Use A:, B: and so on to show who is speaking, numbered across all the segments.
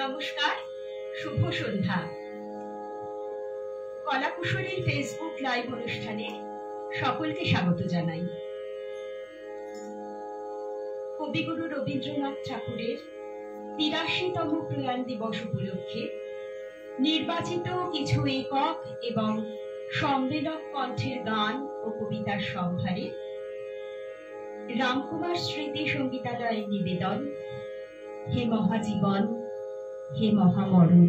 A: নমস্কার, শুভ সন্ধ্যা। কলাকুশলীর Facebook live অনুষ্ঠানে সকলকে স্বাগত জানাই। কবিগুরু রবীন্দ্রনাথ ঠাকুরের ৮৩তম প্রয়াণ দিবস উপলক্ষে নির্বাচিত কিছু একক এবং সম্মেলক কণ্ঠের গান ও কবিতার সম্ভারে রামকুমার স্মৃতি সঙ্গীতালয়ের নিবেদন হে মহাজীবন, হে মহামরণ।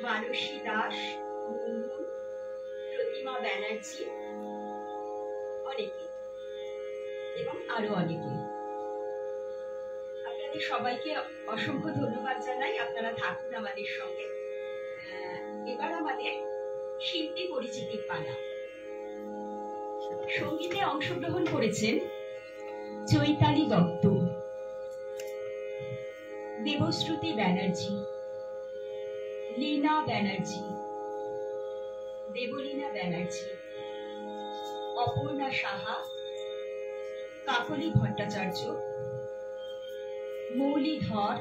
A: মানসী দাস, মুনমুন, প্রতিমা ব্যানার্জি, অনেকে এবং আরো অনেকে। আপনাদের সবাইকে অসংখ্য ধন্যবাদ জানাই। আপনারা থাকুন আমাদের সঙ্গে। এবার আমাদের শিল্পী পরিচিতির পালা। সঙ্গীতে অংশগ্রহণ করেছেন চৈতালি দত্ত, দেবশ্রুতি ব্যানার্জি, লীনা ব্যানার্জি, দেবলীনা ব্যানার্জি, অপর্ণা সাহা, কাকলি ভট্টাচার্য, মৌলি ধর,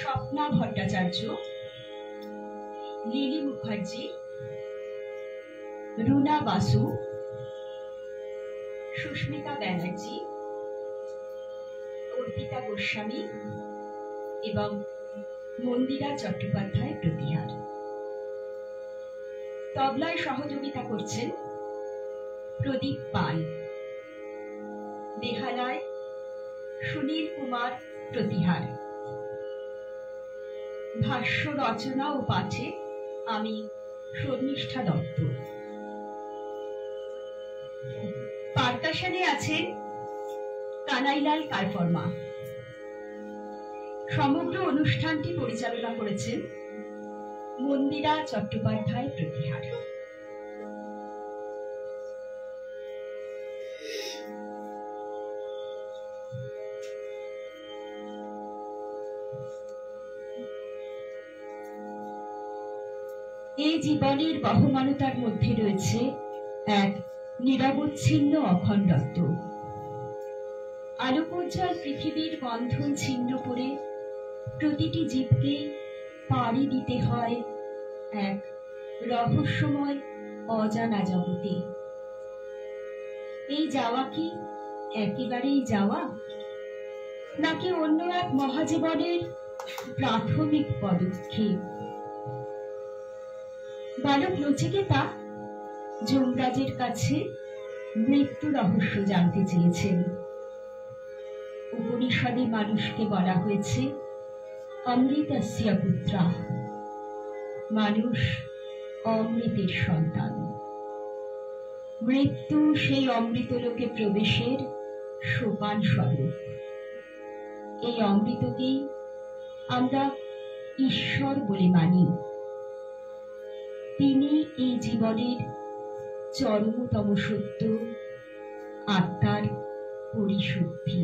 A: স্বপ্না ভট্টাচার্য, লিলি মুখার্জি, রুনা বাসু, সুস্মিতা ব্যানার্জি, অর্পিতা গোস্বামী এবং মন্দিরা চট্টোপাধ্যায় প্রতিহার। তবলায় সহযোগিতা করছেন প্রদীপ পাল, বেহালায় সুনীল কুমার প্রতিহার। ভাষ্য রচনা ও পাঠে আমি শর্মিষ্ঠা দত্ত। পার্কাশনে আছেন কানাইলাল কারফর্মা। সমগ্র অনুষ্ঠানটি পরিচালনা করেছেন মন্দিরা চট্টোপাধ্যায় প্রতিহার। এই জীবনের বহমানতার মধ্যে রয়েছে এক নিরবচ্ছিন্ন অখণ্ডত্ব। আলোকোজ্জ্বল পৃথিবীর বন্ধন ছিন্ন করে প্রতিটি জীবকে পাড়ি দিতে হয় এক রহস্যময় অজানা জগতে। এই যাওয়া কি একেবারেই যাওয়া, নাকি অন্য এক মহাজীবনের প্রাথমিক পদক্ষেপ? বালক নচিকেতা যমরাজের কাছে মৃত্যু রহস্য জানতে চেয়েছেন। উপনিষদে মানুষকে বলা হয়েছে অমৃতস্য পুত্রা, মানুষ অমৃতের সন্তান। মৃত্যু সেই অমৃতলোকে প্রবেশের সোপান স্বরূপ। এই অমৃতকেই আমরা ঈশ্বর বলে মানি। তিনি এই জীবনের চরমতম সত্য, আত্মার পরিশুদ্ধি।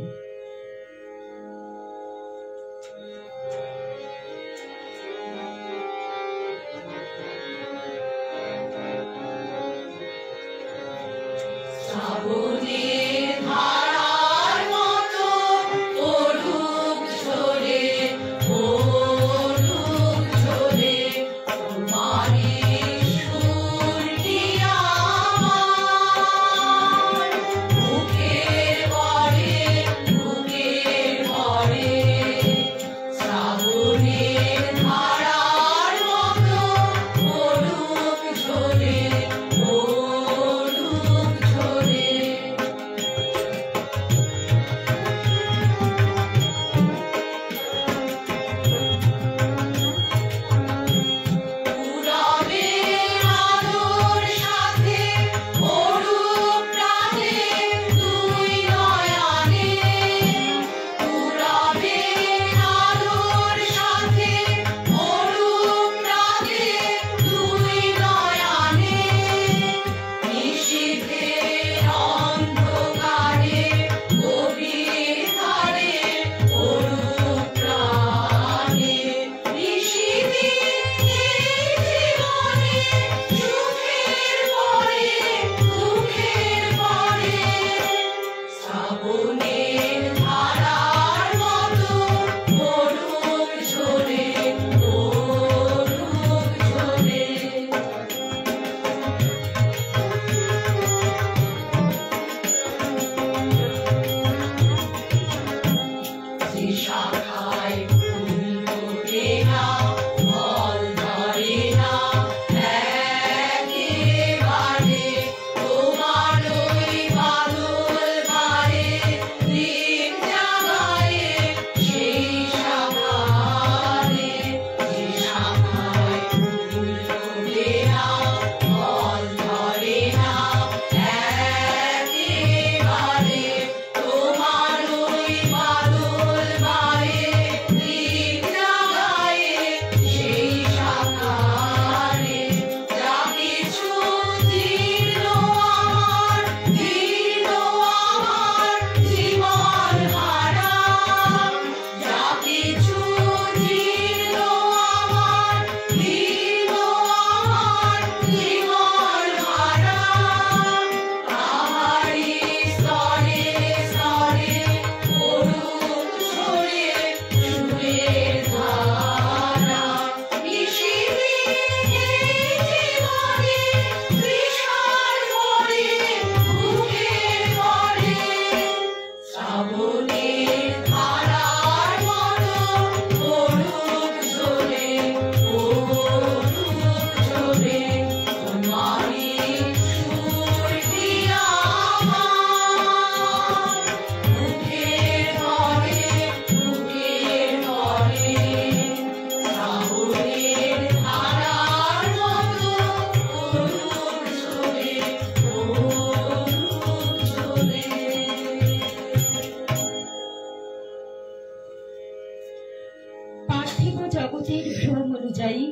A: জগতের ভ্রম অনুযায়ী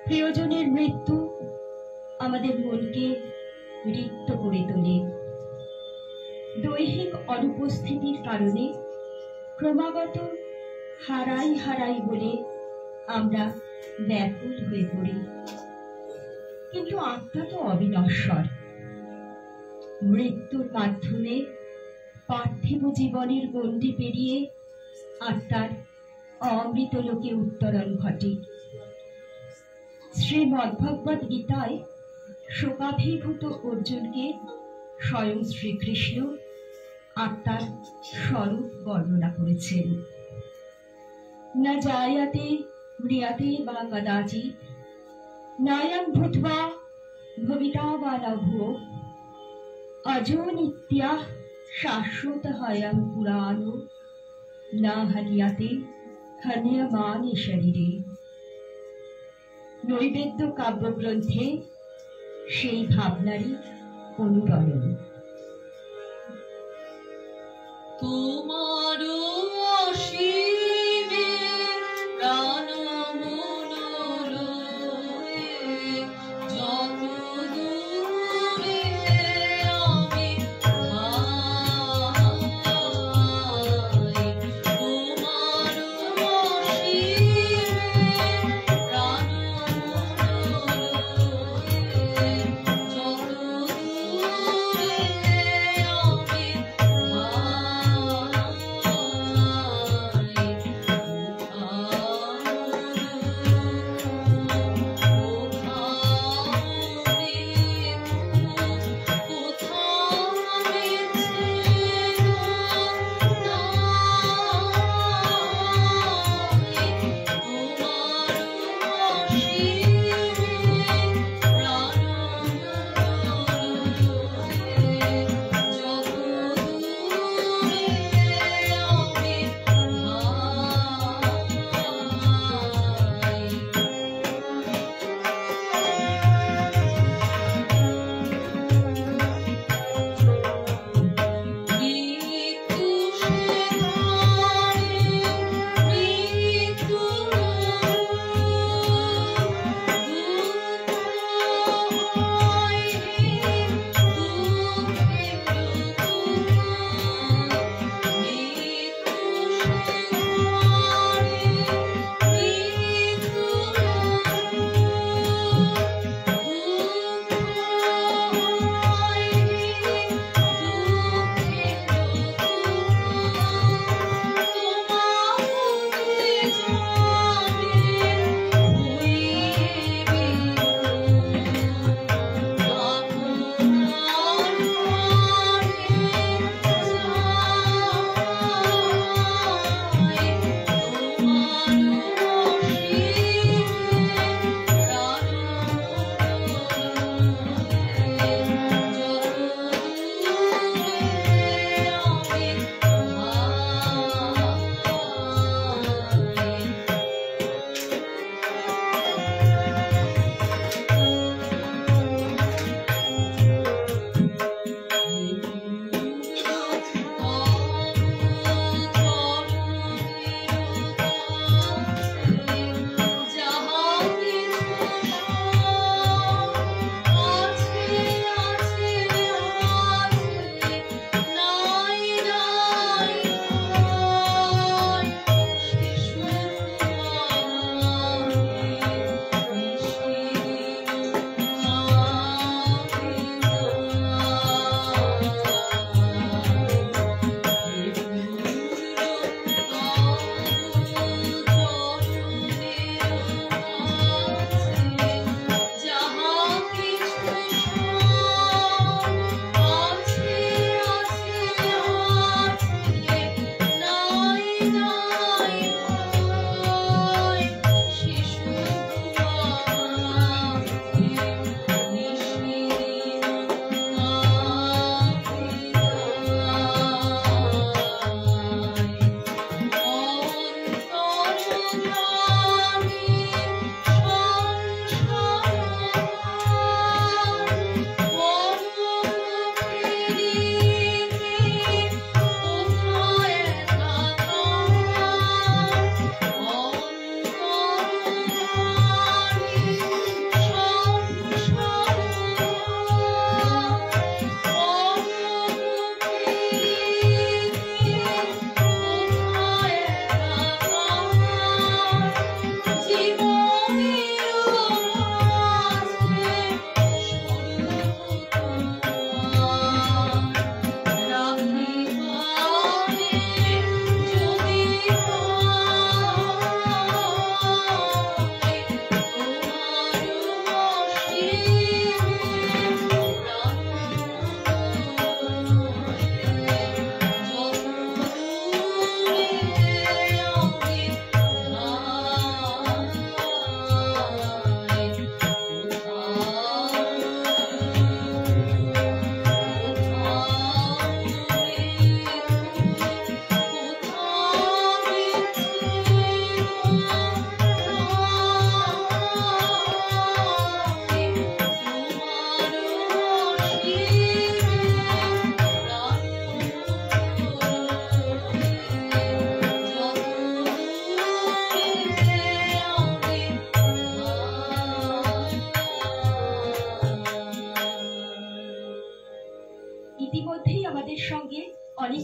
A: প্রিয়জনের মৃত্যু আমাদের মনকে রিক্ত করে তোলে। দৈহিক অনুপস্থিতির কারণে ক্রমাগত হারাই হারাই বলে আমরা ব্যাকুল হয়ে পড়ি। কিন্তু আত্মা তো অবিনশ্বর। মৃত্যুর মাধ্যমে পার্থিব জীবনের গণ্ডি পেরিয়ে আত্মার অমৃত লোকে উত্তরণ ঘটে। শ্রীমদ্ভগবদ্ গীতায় শোকাভিভূত অর্জুনকে স্বয়ং শ্রীকৃষ্ণ আত্মার স্বরূপ বর্ণনা করেছেন। না জায়াতে ম্রিয়তে বা কদাচিৎ নায়ং ভূত্বা ভবিতা বা ন ভুয়ো অজো নিত্যঃ শাশ্বতঃ পুরাণো না হন্যতে হন্যমানে শরীরে। নৈবেদ্য কাব্যগ্রন্থে সেই ভাবনারই অনুরণন।
B: তোমার অসীমে প্রাণ মন রয়ে যত দূরে আমি ভাই, তোমার অসীমে প্রাণ মন রয়ে যত দূরে আমি ভাই।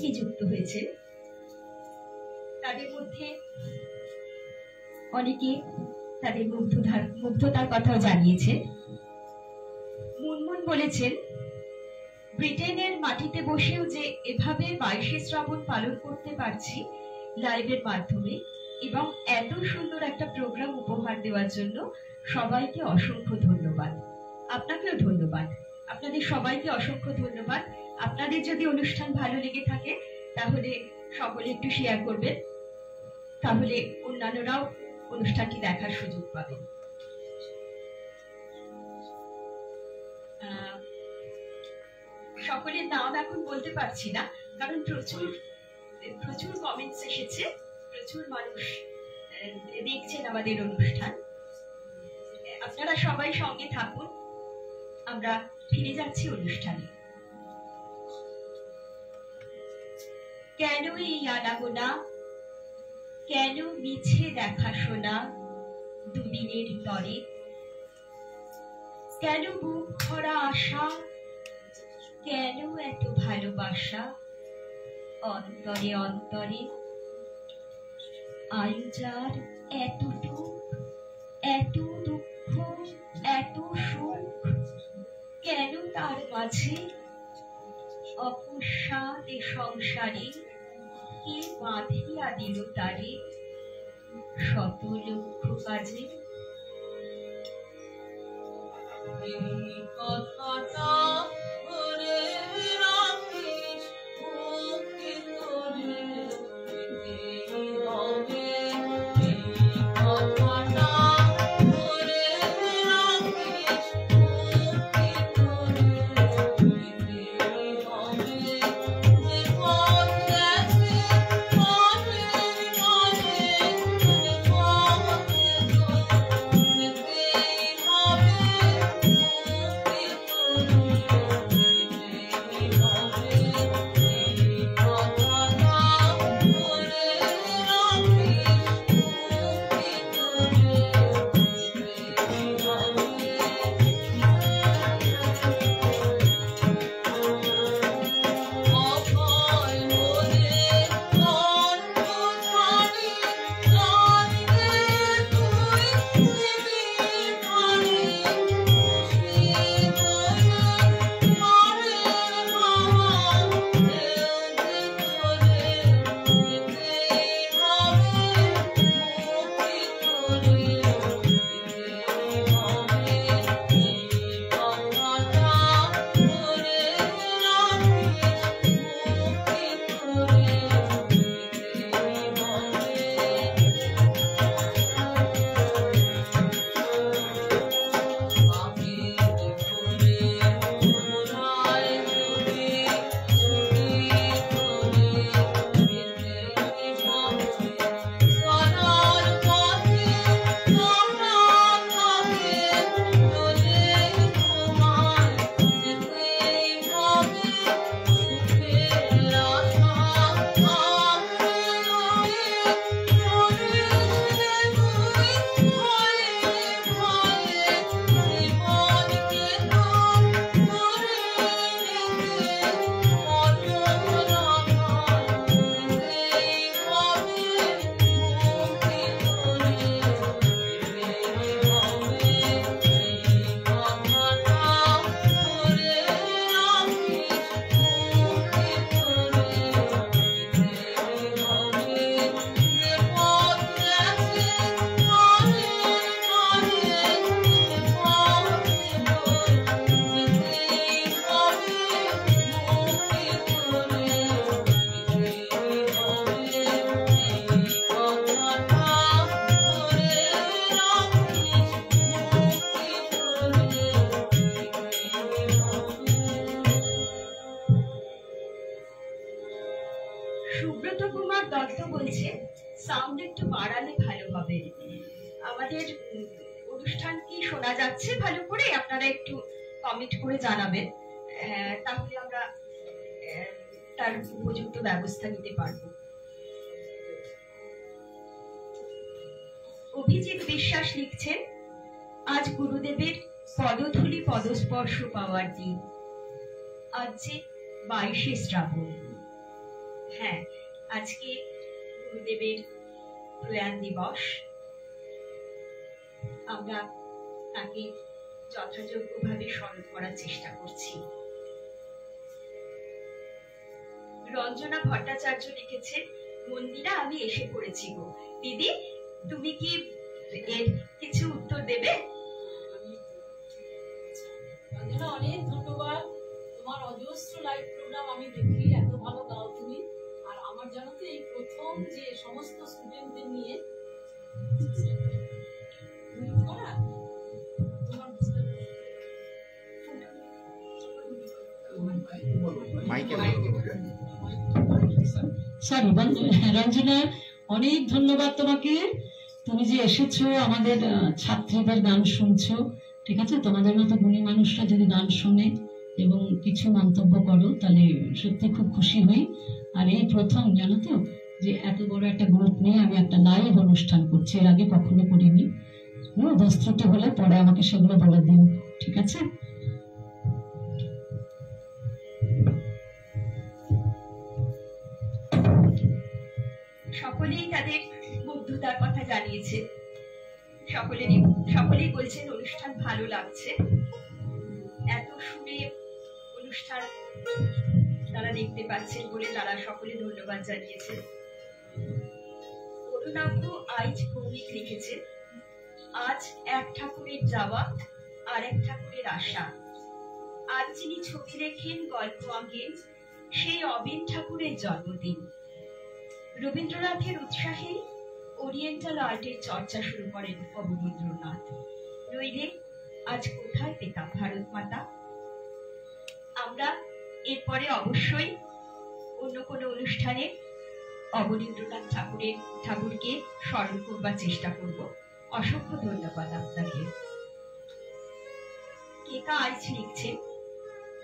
A: অনেকেই যুক্ত হয়েছে। তাদের মধ্যে অনেকে তাদের মুগ্ধতার কথাও জানিয়েছে। মুনমুন বলেছেন, ব্রিটেনের মাটিতে বসেও যে এভাবে 22শে শ্রাবণ পালন করতে পারছি লাইভের মাধ্যমে, এবং এত সুন্দর একটা প্রোগ্রাম উপহার দেওয়ার জন্য সবাইকে অসংখ্য ধন্যবাদ। আপনাকেও ধন্যবাদ, আপনাদের সবাইকে অসংখ্য ধন্যবাদ। আপনাদের যদি অনুষ্ঠান ভালো লেগে থাকে তাহলে সকলে একটু শেয়ার করবেন, তাহলে অন্যান্যরাও অনুষ্ঠানটি দেখার সুযোগ পাবেন। সকলের নাম এখন বলতে পারছি না, কারণ প্রচুর কমেন্টস এসেছে, প্রচুর মানুষ দেখছেন আমাদের অনুষ্ঠান। আপনারা সবাই সঙ্গে থাকুন, আমরা ফিরে যাচ্ছি অনুষ্ঠানে। কেন এই আনাগোনা, কেন মিছে দেখাশোনা দুদিনের তরে, কেন বুক ভরা আশা, কেন এত ভালোবাসা অন্তরে অন্তরে, আয়ু যার এতটুক, এত দুঃখ, এত সুখ, কেন তার মাঝে অকস্মাৎ এ সংসারে কে বাঁধিয়া দিল তারে শত লক্ষ কাজে।
B: কথাটা করে রাখিস মুখে করে হবে, কথাটা করে রাখিস মুখে করে হবে, যে পথ গেছে পথের মাঝে পথে যেতেই হবে।
A: সুব্রত কুমার দত্ত বলছে, সাউন্ড একটু বাড়ালে ভালো হবে। আমাদের অনুষ্ঠান কি শোনা যাচ্ছে ভালো করে? আপনারা একটু কমেন্ট করে জানাবেন, তাহলে আমরা তার উপযুক্ত ব্যবস্থা নিতে পারব। অভিজিৎ বিশ্বাস লিখছেন, আজ গুরুদেবের পদধূলি পদস্পর্শ পাওয়ার দিন, আজ যে 22শে শ্রাবণ। হ্যাঁ, আজকে গুরুদেবের প্রয়াণ দিবস। আমরা তাকে যথাযোগ্যভাবে স্মরণ করার চেষ্টা করছি। রঞ্জনা ভট্টাচার্য লিখেছেন, মন্দিরা আমি এসে পড়েছি গো। দিদি, তুমি কি এর কিছু উত্তর দেবে?
B: রঞ্জনা, অনেক ধন্যবাদ। তোমার অজস্র লাইভ প্রোগ্রাম আমি দেখি, এত ভালো গাও তুমি। আর আমার জানো তো এই প্রথম যে সমস্ত স্টুডেন্টদের নিয়ে
C: সরি রঞ্জনা, অনেক ধন্যবাদ তোমাকে। তুমি যে এসেছো, আমাদের ছাত্রীদের গান শুনছো, ঠিক আছে? তোমাদের মতো গুণী মানুষরা যদি গান শুনে এবং কিছু মন্তব্য করো, তাহলে সত্যি খুব খুশি হই। আর এই প্রথম জানো তো যে এত বড় একটা গ্রুপ নিয়ে আমি একটা লাইভ অনুষ্ঠান করছি, এর আগে কখনো করিনি। দোষ ত্রুটি হলে পরে আমাকে সেগুলো বলে দিন, ঠিক আছে?
A: সকলেই তাদের মুগ্ধতার কথা জানিয়েছে। সকলেই বলছেন অনুষ্ঠান ভালো লাগছে। এত সুরে অনুষ্ঠান তারা দেখতে পাচ্ছেন বলে তারা সকলে ধন্যবাদ জানিয়েছেন। অরুণাভ আইচ ভৌমিক লিখেছেন, আজ এক ঠাকুরের যাওয়া আর এক ঠাকুরের আশা। আজ যিনি ছবি লেখেন, গল্প আঁকেন, সেই অবিন ঠাকুরের জন্মদিন। রবীন্দ্রনাথের উৎসাহে ওরিয়েন্টাল আর্টের চর্চা শুরু করেন অবনীন্দ্রনাথ। নইলে আজ কোথায় পেতাম ভারত মাতা? আমরা এরপরে অবশ্যই অন্য কোনো অনুষ্ঠানে অবনীন্দ্রনাথ ঠাকুরকে স্মরণ করবার চেষ্টা করব। অসংখ্য ধন্যবাদ আপনাকে। কেকা আইচ লিখছেন,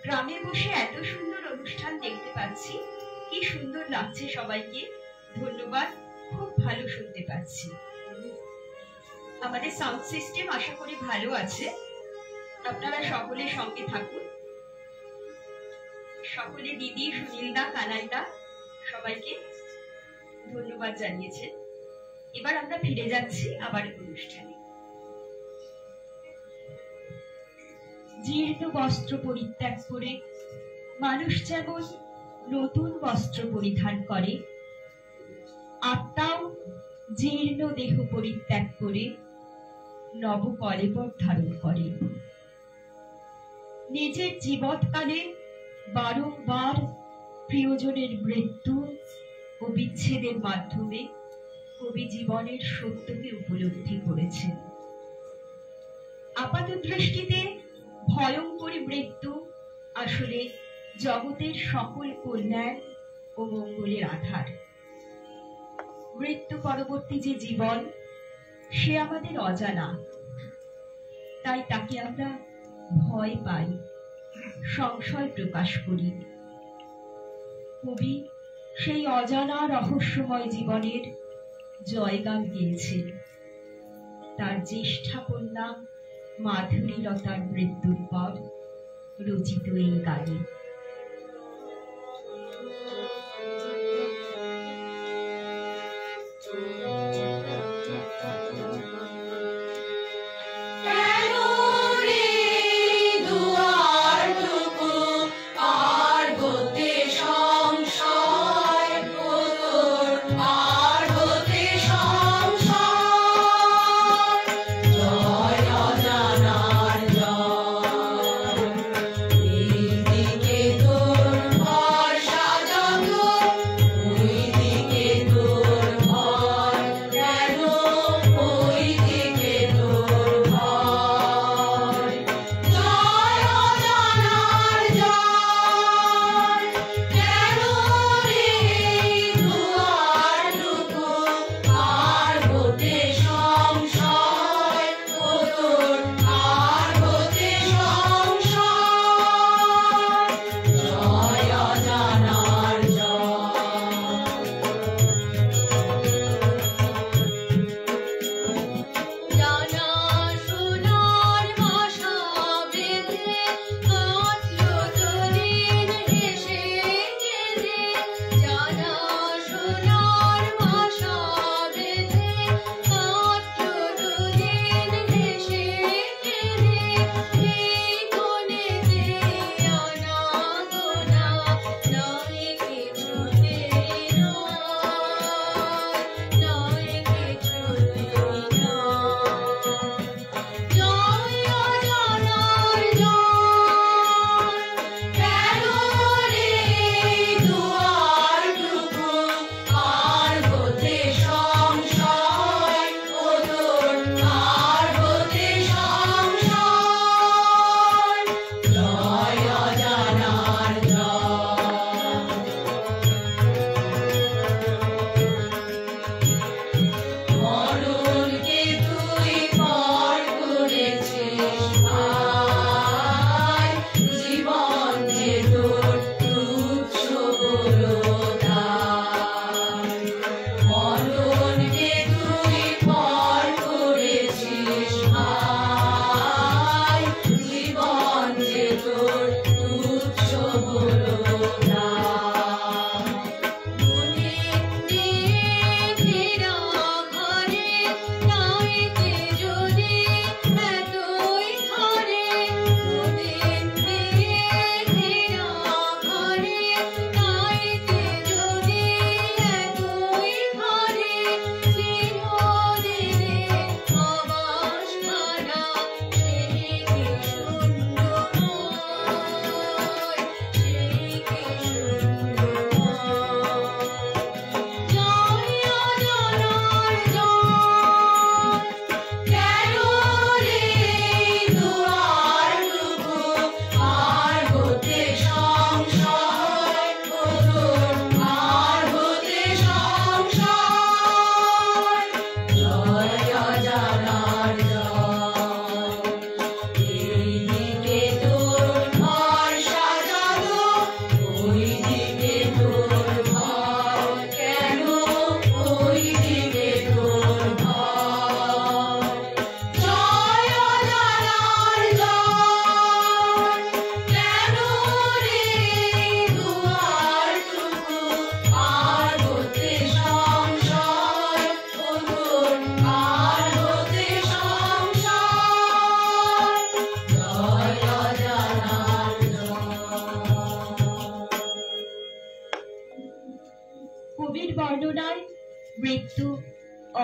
A: গ্রামে বসে এত সুন্দর অনুষ্ঠান দেখতে পাচ্ছি, কি সুন্দর লাগছে সবাইকে। ধন্যবাদ, খুব ভালো শুনতে পাচ্ছি। আমাদের সাউন্ড সিস্টেম আশা করি ভালো আছে। আপনারা সকলে সঙ্গে থাকুন। সকলে দিদি, সুনীলদা, কানাইদা সবাইকে ধন্যবাদ জানিয়েছেন। এবার আমরা ফিরে যাচ্ছি আবার অনুষ্ঠানে। জীর্ণ বস্ত্র পরিত্যাগ করে মানুষ যেমন নতুন বস্ত্র পরিধান করে, আত্মাও জীর্ণ দেহ পরিত্যাগ করে নব কলেবর ধারণ করে। নিজের জীবৎকালে বারংবার প্রিয়জনের মৃত্যু ও বিচ্ছেদের মাধ্যমে কবি জীবনের সত্যকে উপলব্ধি করেছেন। আপাত দৃষ্টিতে ভয়ঙ্করী মৃত্যু আসলে জগতের সকল কল্যাণ ও মঙ্গলের আধার। মৃত্যু পরবর্তী যে জীবন, সে আমাদের অজানা, তাই তাকে আমরা ভয় পাই, সংশয় প্রকাশ করি। কবি সেই অজানা রহস্যময় জীবনের জয়গান গেয়েছেন তার জ্যেষ্ঠা কন্যা মাধুরীলতার মৃত্যুর পর রচিত এই গানে।
B: জয় অজানার জয়, দিকে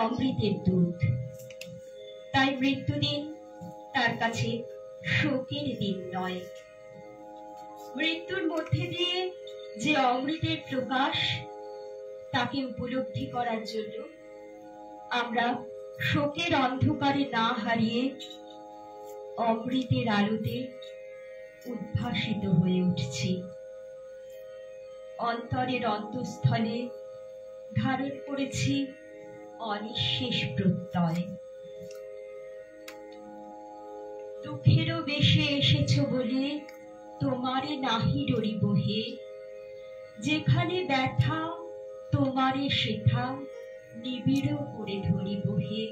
A: অমৃতের দুধ। তাই মৃত্যুদিন তার কাছে শোকের দিন নয়। মৃত্যুর মধ্যে দিয়ে যে অমৃতের প্রকাশ, তাকে উপলব্ধি করার জন্য আমরা শোকের অন্ধকারে না হারিয়ে অমৃতের আলোতে উদ্ভাসিত হয়ে উঠছি। অন্তরের অন্তঃস্থলে ধারণ করেছি অনিঃশেষ প্রত্যয়। দুঃখেরও বেশে এসেছ বলে তোমারে নাহি ডরিব হে, যেখানে ব্যথা তোমারে সেথা নিবিড় করে ধরিব হে।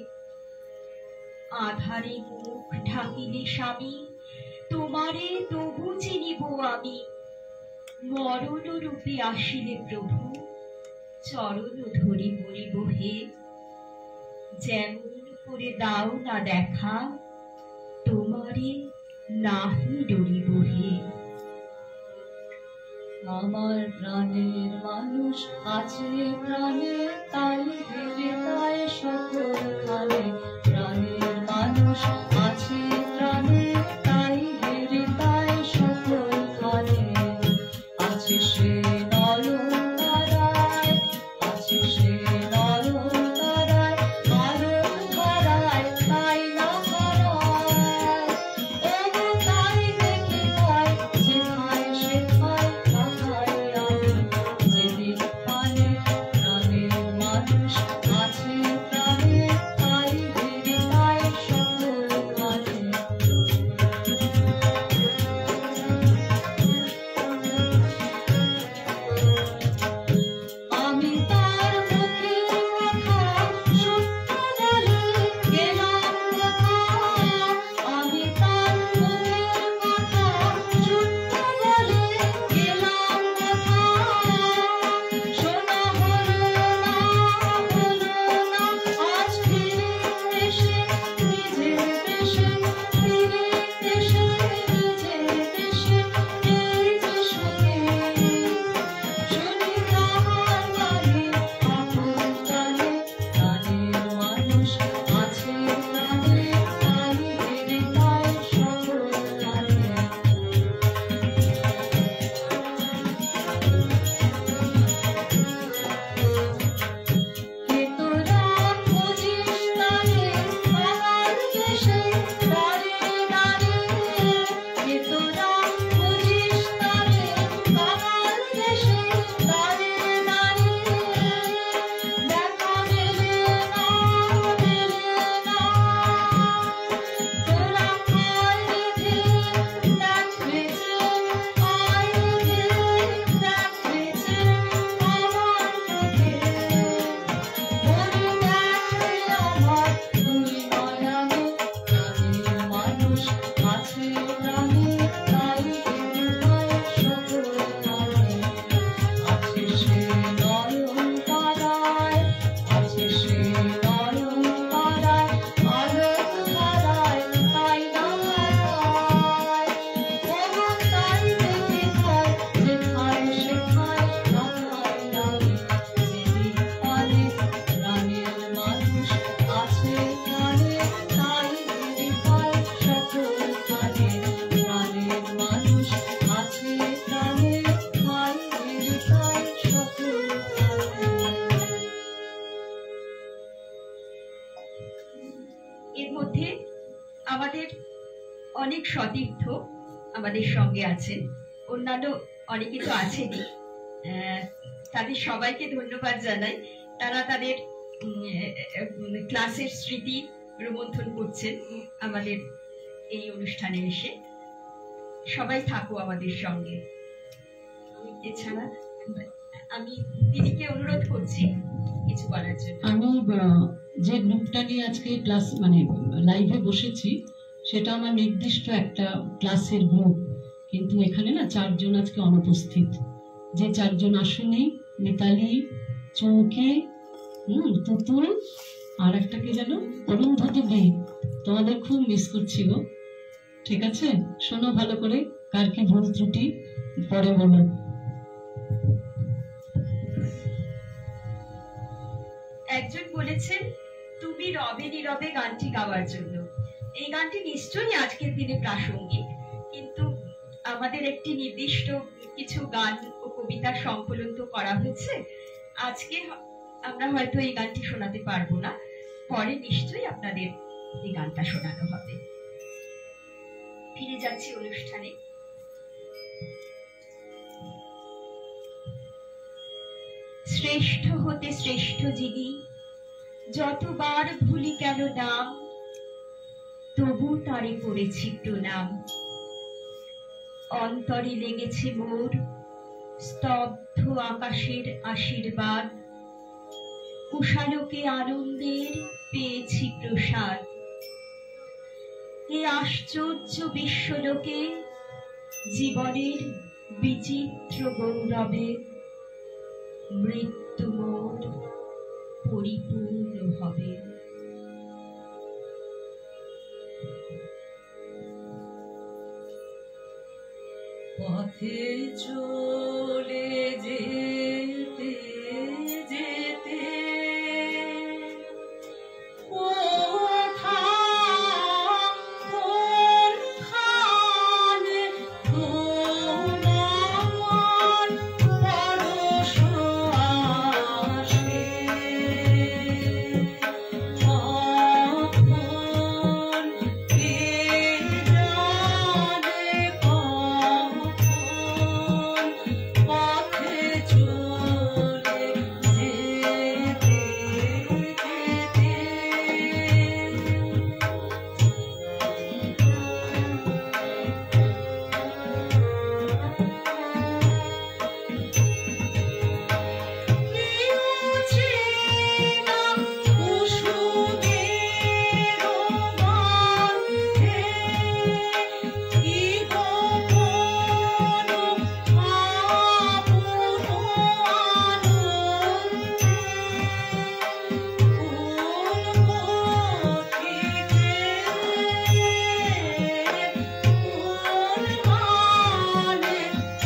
A: আধারে মুখ ঢাকিলে স্বামী তোমারে তবু চিনিব আমি, মরণ রূপে আসিলে প্রভু চরণ ধরি মরিব হে। যেমন করে দাও না দেখা তোমারে নাহি ডরিব হে।
D: আমার প্রাণের মানুষ আছে প্রাণে, তাই হৃদয় সকল খানে। প্রাণের মানুষ আছে প্রাণে, তাই হৃদয় সকল খানে। আছে সে নয়নতারায়, আছে সে নয়নতারায়, আলোর ধারায় তাই না হারায়। ওগো তাই দেখি তাই যেথায় সেথায় তাকাই আমি, যেদিক পানে প্রাণের মানুষ আছে প্রাণে, তাই হৃদয় সকল খানে। আমি তার মুখের কথা সত্য বলে গেলাম কথা, আমি তার মুখের কথা সত্য বলে গেলাম কথা। শোনা হলো না আজ ফিরে এসে নিজের দেশে, ফিরে এসে নিজের দেশে এই যে শুনে। শুনি তাহার বাণী আপন প্রাণে, প্রাণের মানুষ আছে প্রাণে, তাই হৃদয় সকল খানে। কে তোরা খুঁজিস তারে আমার দেশে দাঁড়ে দাঁড়ে, কে তোরা খুঁজিস তারে আমার দেশে দাঁড়ে দাঁড়ে। দেখা মেলে না মেলে না, তোরা আয় রে দেখ বেঁচে, আয় রে দেখ বেঁচে আমার চোখে। মনে দেখে আমার দুই নয়নে, প্রাণের মানুষ আছে প্রাণে, তাই হৃদয় সকল খানে। আছে সে নয়নতারায়, আছে সে নয়নতারায়, আলোর ধারায় তাই না হারায়। ওগো তাই দেখি তাই যেথায় সেথায় তাকাই আমি, যেদিক পানে প্রাণের মানুষ আছে প্রাণে, তাই হৃদয় সকল খানে। প্রাণের মানুষ আছে প্রাণে, তাই হৃদয় সকল খানে।
A: এর মধ্যে আমাদের অনেক সতীর্থ আমাদের সঙ্গে আছেন, অন্যান্য অনেকে তো আছেনই। তাদের সবাইকে ধন্যবাদ জানাই। তারা তাদের ক্লাসের স্মৃতি রোমন্থন করছেন আমাদের এই অনুষ্ঠানে এসে। সবাই থাকো আমাদের সঙ্গে। এছাড়া আমি দিদিকে অনুরোধ করছি কিছু বলার জন্য।
C: আমি যে গ্রুপটা নিয়ে আজকে ক্লাস মানে লাইভে বসেছি, সেটা আমার নির্দিষ্ট একটা ক্লাসের গ্রুপ, কিন্তু এখানে না 4 জন আজকে অনুপস্থিত। যে 4 জন আসেনি, মিতালি, চৌকি, তুতুল, আর একটা কে যেন অরুন্ধতী বি। তোমাদের খুব মিস করছি গো। ঠিক আছে, শোনো ভালো করে, কার কি ভুল ত্রুটি পরে বলো।
A: একজন বলেছেন তুমি রবে নীরবে গানটি গাওয়ার জন্য। এই গানটি নিশ্চয়ই আজকের দিনে প্রাসঙ্গিক, কিন্তু আমাদের একটি নির্দিষ্ট কিছু গান ও কবিতার সংকলন তো করা হয়েছে। আজকে আমরা হয়তো এই গানটি শোনাতে পারবো না, পরে নিশ্চয়ই আপনাদের এই গানটা শোনানো হবে। ফিরে যাচ্ছি অনুষ্ঠানে। শ্রেষ্ঠ হতে শ্রেষ্ঠ যিনি, যতবার ভুলি কেন নাম, তবু তারে করেছি প্রণাম। অন্তরে লেগেছে মোর স্তব্ধ আকাশের আশীর্বাদ, কুশালোকে আনন্দের পেয়েছি প্রসাদ। এ আশ্চর্য বিশ্বলোকে জীবনের বিচিত্র গৌরবে মৃত্যু মোর পরিপূর্ণ হবে।
D: পথে চলে যেতে যেতে কোনখানে তোমার পরশ আসে, তখন কে জানে কখন পথে চলে যেতে যেতে। নিউচিনা কুসুমের গন্ধে কি গোপন আপন আনন্দে, কোন পথিকে কোন গানে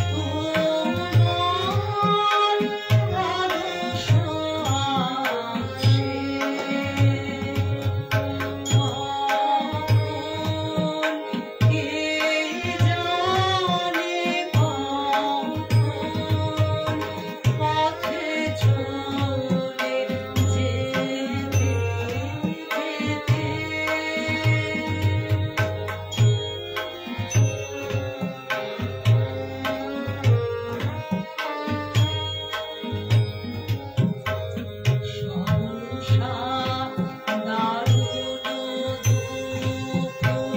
D: তোমার পরশ আসে, তখন কে জানে কখন পথে চলে যেতে যেতে। সহসা দারুণ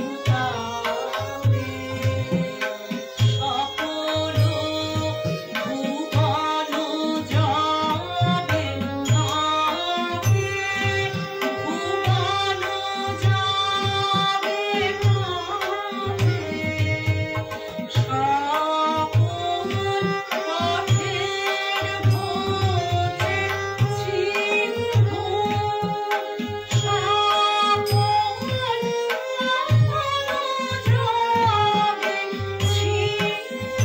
D: দুঃখতাপে সকল ভুবন যাবে কাঁপে, ভুবন যাবে কাঁপে। সকল পথের ঘটে ছিন্ন, সকল যাবে ছিন্ন।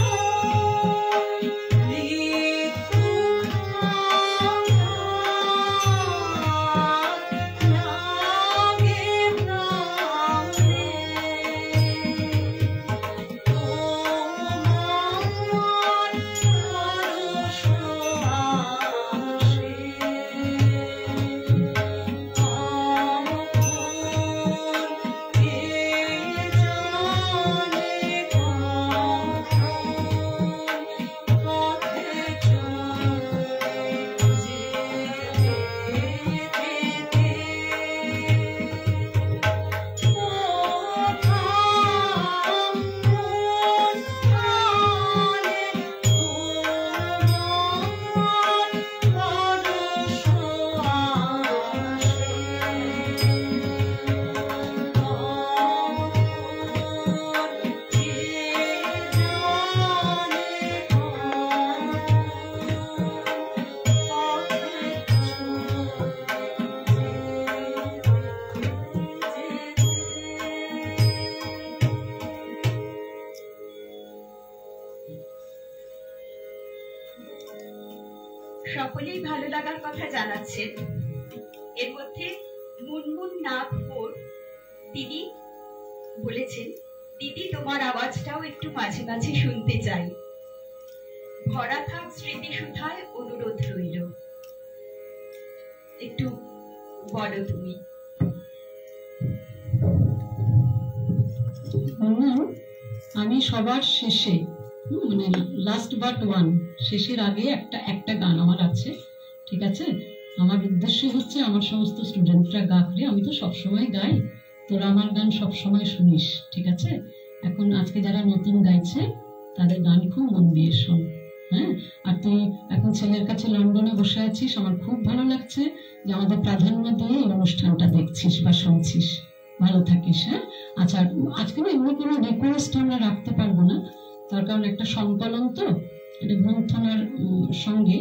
D: মৃত্যু আঘাত লাগে প্রাণে, তোমার পরশ আসে, তখন কে জানে কখন পথে চলে যেতে যেতে। কোথাও কোনখানে তোমার পরশ আসে, তখন কে জানে কখন
A: সকলেই ভালো লাগার কথা জানাচ্ছেন। এর মধ্যে তিনি বলেছেন, দিদি তোমার আওয়াজটাও একটু মাঝে মাঝে শুনতে চাই। ভরা থাক স্মৃতি সুধায় অনুরোধ রইল। একটু বলো তুমি।
C: আমি সবার শেষে মানে লাস্ট বাট ওয়ান, শেষের আগে একটা গান আমার আছে, ঠিক আছে? আমার উদ্দেশ্য হচ্ছে আমার সমস্ত স্টুডেন্টরা গাক রে, আমি তো সবসময় গাই, তোরা আমার গান সবসময় শুনিস, ঠিক আছে? এখন আজকে যারা নতুন গাইছে তাদের গান খুব মন দিয়ে শোন, হ্যাঁ? আর তুই এখন ছেলের কাছে লন্ডনে বসে আছিস, আমার খুব ভালো লাগছে যে আমাদের প্রাধান্য দিয়ে এই অনুষ্ঠানটা দেখছিস বা শুনছিস। ভালো থাকিস, হ্যাঁ? আচ্ছা, আজকে না এমনি কোনো রিকোয়েস্ট আমরা রাখতে পারবো না, তার কারণ একটা সংকলন তো, এটা গ্রন্থনার সঙ্গে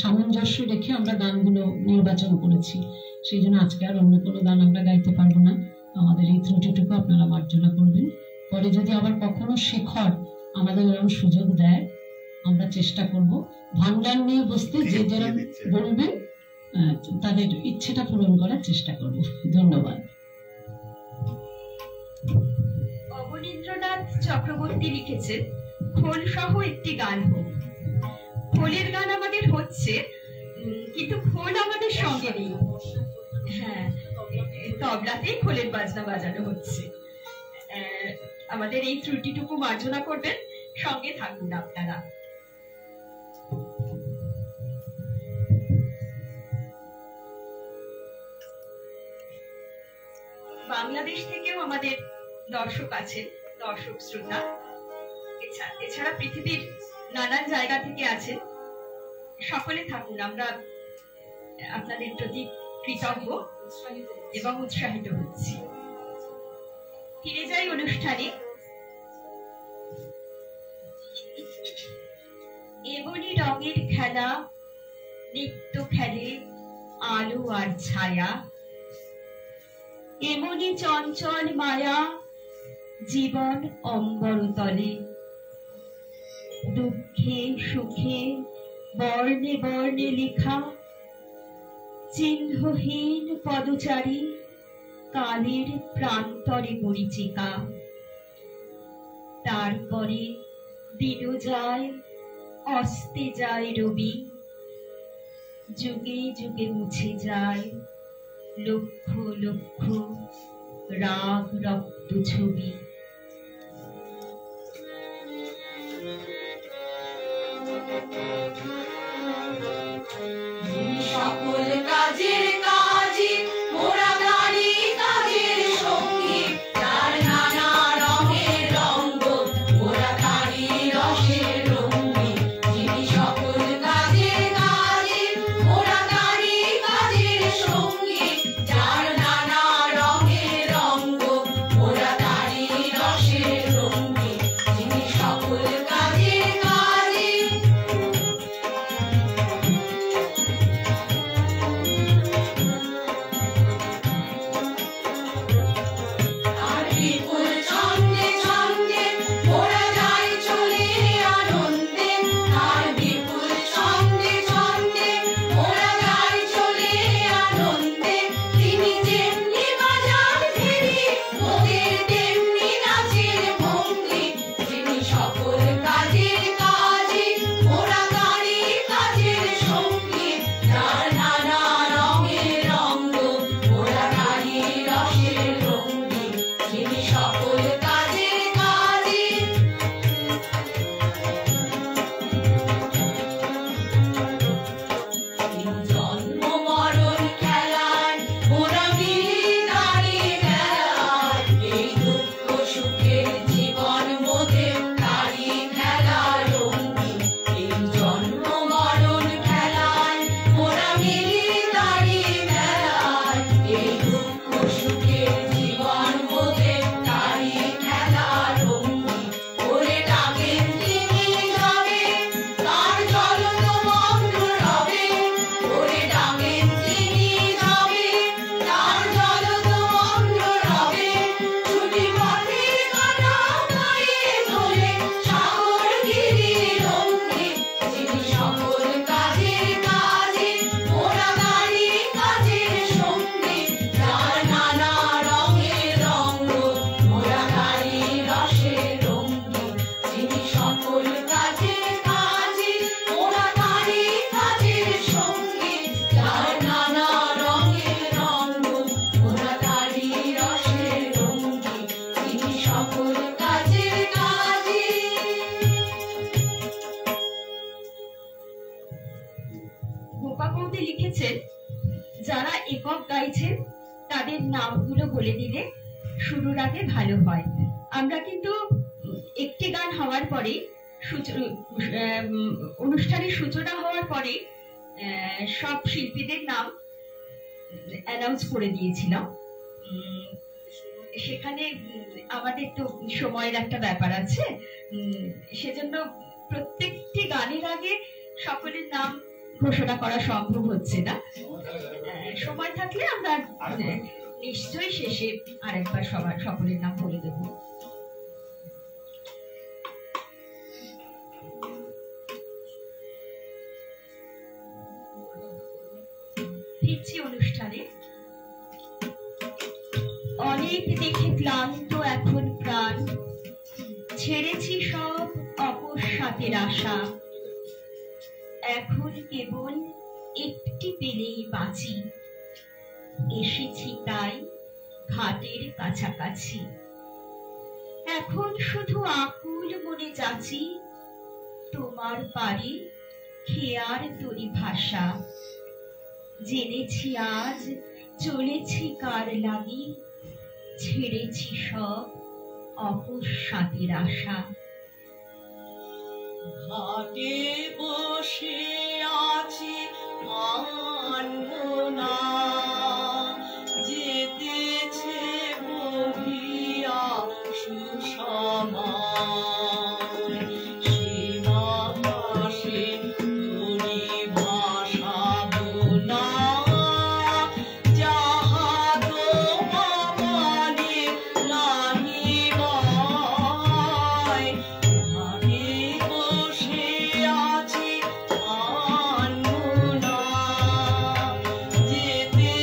C: সামঞ্জস্য রেখে আমরা গানগুলো নির্বাচন করেছি, সেই জন্য আজকে আর অন্য কোনো গান আমরা গাইতে পারবো না। আমাদের এই ত্রুটিটুকু আপনারা মার্জনা করবেন। পরে যদি আবার কখনো শেখর আমাদের এরকম সুযোগ দেয়, আমরা চেষ্টা করব ভান্ডার নিয়ে বসতে, যে যারা বলবেন তাদের ইচ্ছেটা পূরণ করার চেষ্টা করব। ধন্যবাদ।
A: অবনীন্দ্রনাথ চক্রবর্তী লিখেছেন, খোল সহ একটি গান হোক। খোলের গান আমাদের হচ্ছে, কিন্তু খোল আমাদের সঙ্গে নেই। হ্যাঁ, তবলাতেই খোলের বাজনা বাজানো হচ্ছে। আমাদের এই ত্রুটিটুকু মার্জনা করবেন, সঙ্গে থাকুন আপনারা। বাংলাদেশ থেকেও আমাদের দর্শক আছেন, দর্শক শ্রোতা, এছাড়া পৃথিবীর নানান জায়গা থেকে আছেন। সকলে থাকুন, আমরা আপনাদের প্রতি কৃতজ্ঞ এবং উৎসাহিত হচ্ছি। ফিরে যাই অনুষ্ঠানে। এমনি রঙের খেলা নিত্য খেলে আলো আর ছায়া, এমনি চঞ্চল মায়া জীবন অম্বরতলে। দুঃখে সুখে বর্ণে বর্ণে লেখা চিহ্নহীন পদচারী কালের প্রান্তরে মরীচিকা। তারপরে দিন যায়, অস্তে যায় রবি, যুগে যুগে মুছে যায় লক্ষ লক্ষ রাগ রক্ত ছবি।
D: সকল কাজের কাজী মোরা গাড়ি কাজের সঙ্গী, তার নানা রঙের রঙ্গ মোরা গাড়ি রসের রঙ্গী। যিনি সকল কাজের কাজী মোরা গাড়ি কাজের সঙ্গী, যার নানা রঙের রঙ্গ মোরা গাড়ি রসের রঙ্গী। যিনি সকল কাজের কাজী
A: গানের নামগুলো বলে দিলে শুরুর আগে ভালো হয়। আমরা কিন্তু একটি গান হওয়ার পরে অনুষ্ঠানের সূচনা হওয়ার পরে সব শিল্পীদের নাম অ্যানাউন্স করে দিয়েছিলাম। সেখানে আমাদের তো সময়ের একটা ব্যাপার আছে, সেজন্য প্রত্যেকটি গানের আগে সকলের নাম ঘোষণা করা সম্ভব হচ্ছে না। সময় থাকলে আমরা নিশ্চয়ই শেষে আরেকবার সকলের নাম বলে দেব। ফিরছি অনুষ্ঠানে। অনেক দেখে ক্লান্ত এখন প্রাণ, ছেড়েছি সব অকস্মাতের আশা, এখন কেবল একটি পেলেই বাঁচি, এসেছি তাই ঘাটের কাছাকাছি। এখন শুধু আকুল মনে যাচ্ছি, তোমার পারে খেয়ার তরি ভাষা। জেনেছি আজ চলেছি কার লাগি, ছেড়েছি সব অকস্মাতের আশা।
D: ঘাটে বসে আছি মানবো না, যেতেছে বহিয়া সুসময়। সীমা পাশে তরি ভাষাবো না, যাহা তোমা মানে নাহি ভয়। ঘাটে বসে আছি মানবো না, যেতে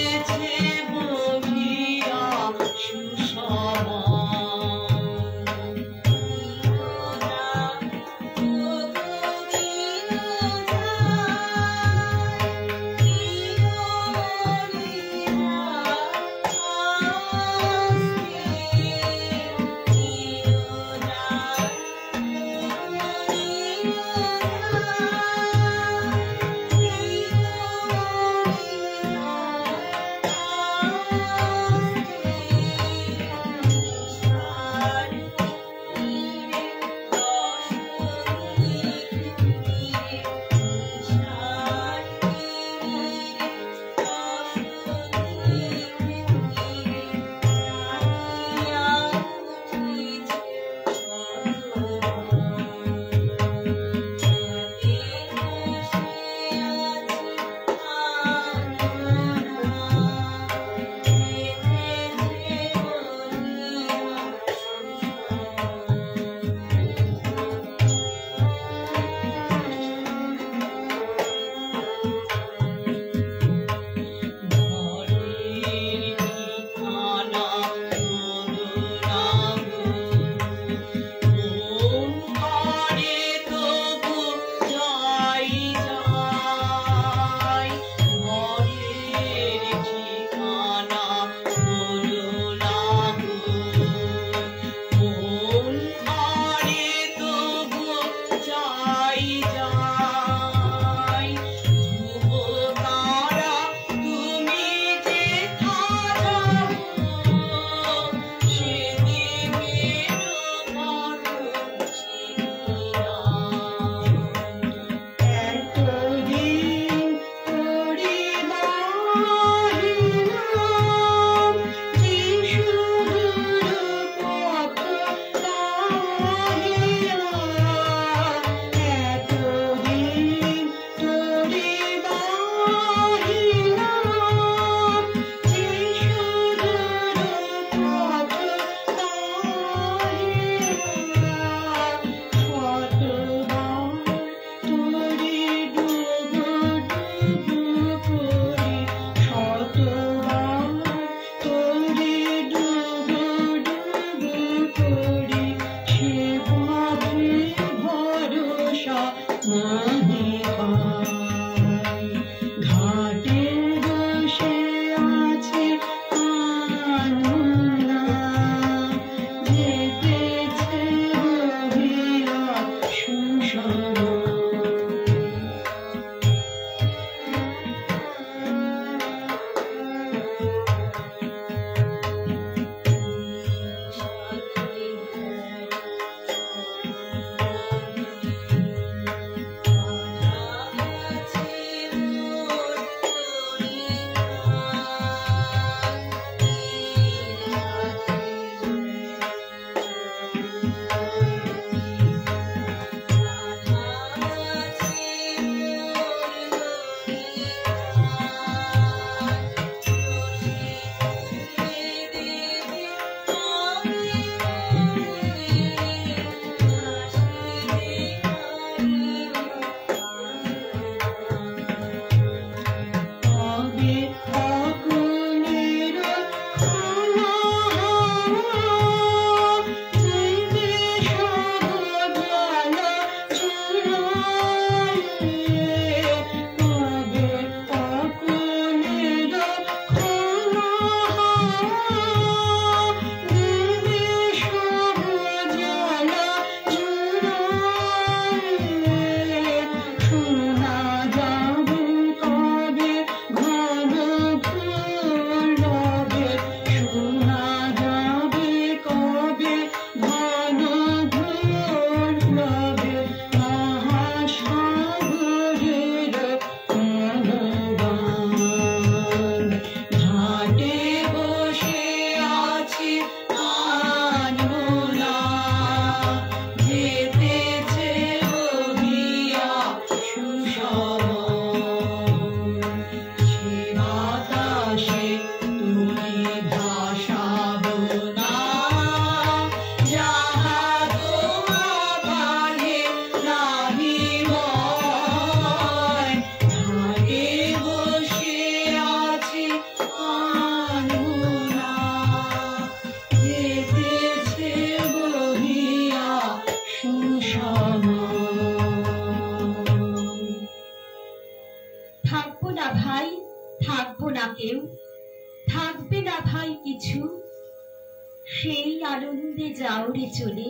A: সেই আনন্দে যাও রে চলে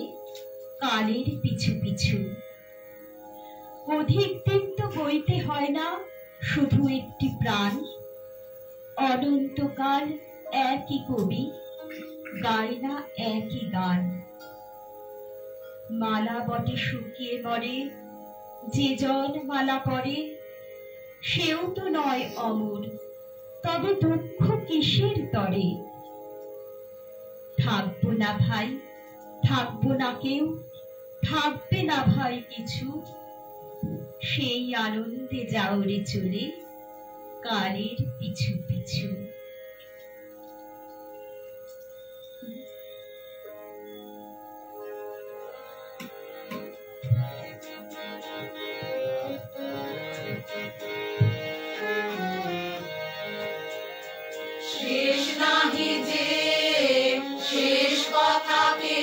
A: কালের পিছু পিছু। অধিক দিন তো বইতে হয় না শুধু একটি প্রাণ, অনন্তকাল একই কবি গায় না একই গান। মালা বটে শুকিয়ে মরে, যে জন মালা পরে সেও তো নয় অমর, তবে দুঃখ কিসের তরে। থাকবো না ভাই, থাকবো না কেউ, থাকবে না ভাই কিছু, সেই আনন্দে যাও রে চলে কালের পিছু পিছু।
D: শেষ নাহি যে শেষ কথা কে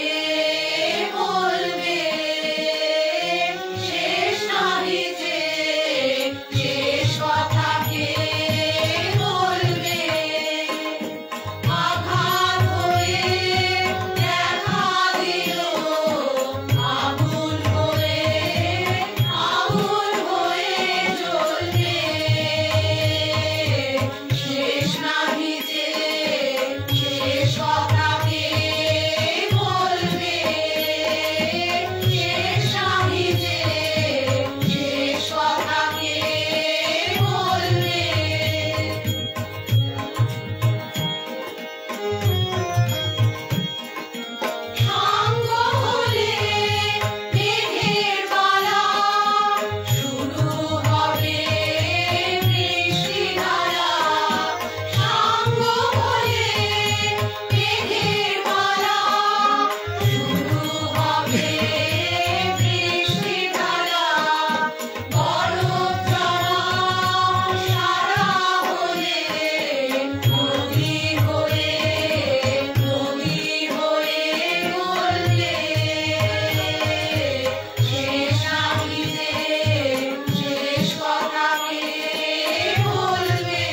D: বলবে, শেষ নাহি যে শেষ কথা কে বলবে। আঘাত হয়ে দেখা দিল আগুন হয়ে, আগুন হয়ে জ্বলবে। শেষ নাহি যে শেষ কথা কে বলবে, শেষ নাহি যে শেষ কথা কে বলবে। সাঙ্গ হলে মেঘের মালা, শুরু হবে বৃষ্টিধারা। সাঙ্গ হলে মেঘের মালা, শুরু হবে বৃষ্টিধারা। বরফ জমা সারা হলে নদী হয়ে, নদী হয়ে গলবে। শেষ নাহি যে শেষ কথা কে বলবে,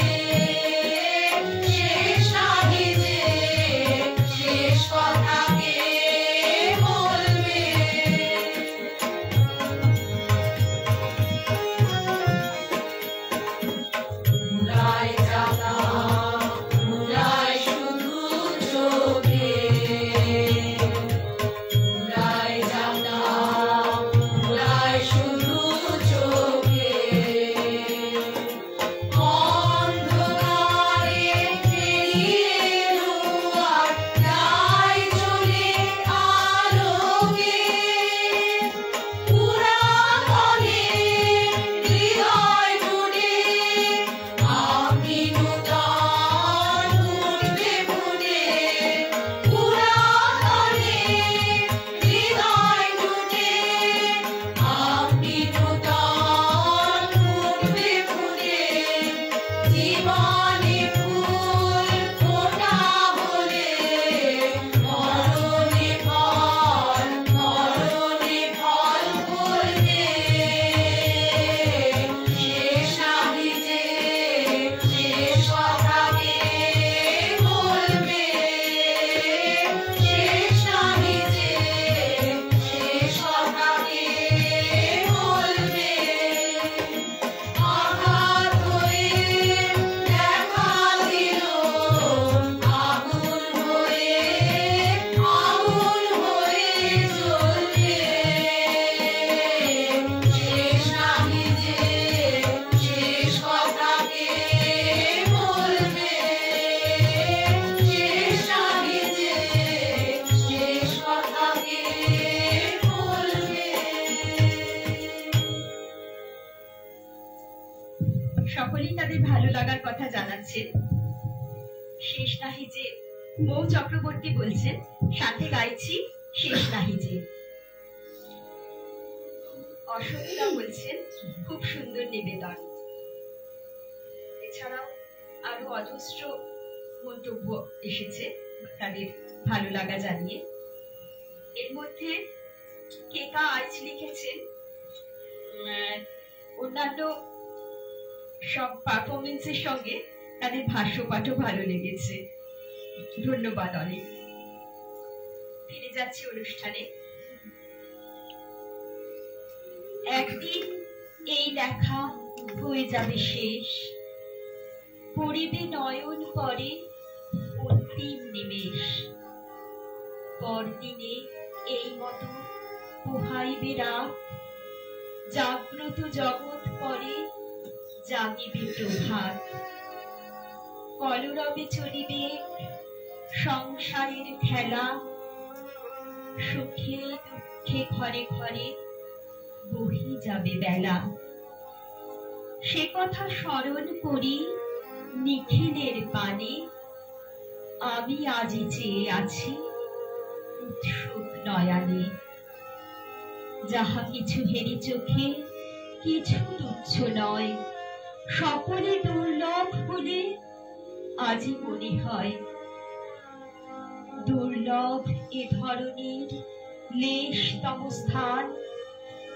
D: শেষ নাহি যে শেষ কথা কে বলবে। মুরাই জাগা, মুরাই শুধু চোখে, মুরাই জাগা, মুরাই শুধু চোখে। অন্ধকারে পেরিয়ে এলো আর যাই চলে আলোকে। পুরাতনে হৃদয় জুড়ে আপনি নূতন উঠবে ফুলে। পুরাতনে হৃদয় জুড়ে আপনি নূতন উঠবে ফুলে। জীবনে ফুল ফোটা হলে মরণে ফল, মরণে ফল ফলবে। শেষ নাহি যে শেষ কথা কে বলবে, শেষ নাহি যে শেষ কথা কে বলবে। আঘাত হয়ে দেখা দিল আগুন হয়ে, আগুন হয়ে জ্বলবে। শেষ নাহি যে শেষ কথা কে বলবে, শেষ নাহি যে শেষ কথা কে বলবে।
A: সকলেই তাদের ভালো লাগার কথা জানাচ্ছেন। শেষ নাহি যে মৌ চক্রবর্তী বলছেন, সাথে গাইছি শেষ নাহি যে। অশোকদা বলছেন খুব সুন্দর নিবেদন। এছাড়াও আরো অজস্র মন্তব্য এসেছে তাদের ভালো লাগা জানিয়ে। এর মধ্যে কেকা আইচ লিখেছেন অন্যান্য সব পারফরমেন্সের সঙ্গে তাদের ভাষ্য পাঠও ভালো লেগেছে। ধন্যবাদ অনেক। ফিরে যাচ্ছি অনুষ্ঠানে। একদিন এই দেখা হয়ে যাবে শেষ, পড়িবে নয়ন পরে অন্তিম নিমেষ। পরদিনে এই মতো পোহাইবে রাত, জাগ্রত জগৎ পরে জাগিবে প্রভাত। কলরবে চলিবে সংসারের খেলা, সুখে দুঃখে ঘরে ঘরে বহি যাবে বেলা। সে কথা স্মরণ করি নিখিলের পানে, আমি আজি চেয়ে আছি উৎসুক নয়নে। যাহা কিছু হেরি চোখে কিছু তুচ্ছ নয়, সকলে দুর্লভ বলে আজি মনে হয়। দুর্লভ এ ধরনের লেশতম স্থান,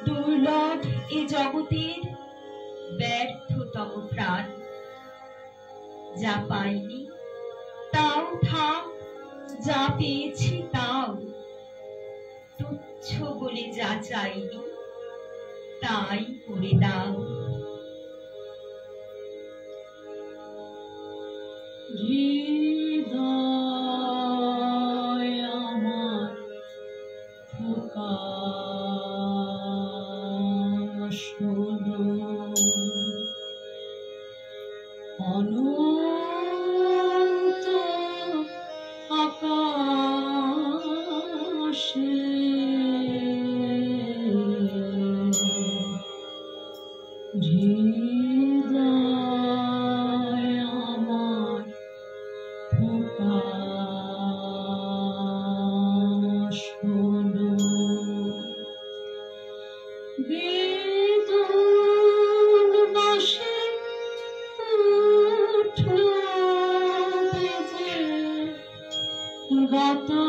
A: দুর্লভ এ জগতের ব্যর্থতম প্রাণ। যা পাইনি তাও থাক, যা পেয়েছি তাও তুচ্ছ বলে যা চাইনি তাই করে দাও।
C: হৃদয় আমার খোকা শোনো, অনন্ত আকাশে হৃদয় আমার খোকা শোনো, বেদন বাঁশি উঠল বেজে বাতাসে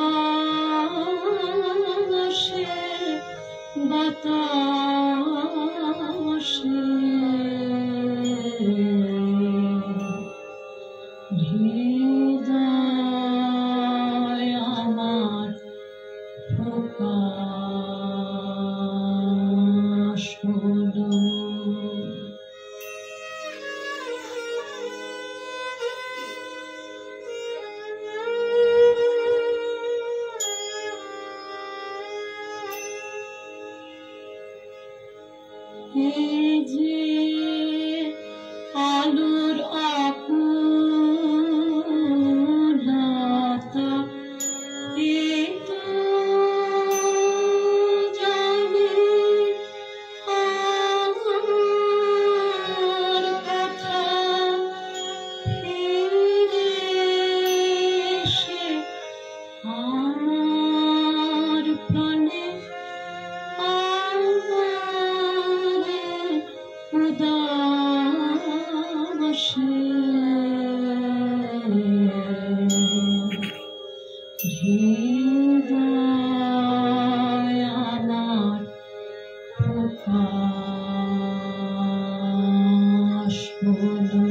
C: বাতাসে। হৃদয় আমার খোকা শোনো, এই যে আলোর আকুলতা, এ তো জানি আমার কথা ফিরে এসে আমার প্রাণে উদাসে। হৃদয় আমার খোকা শোনো,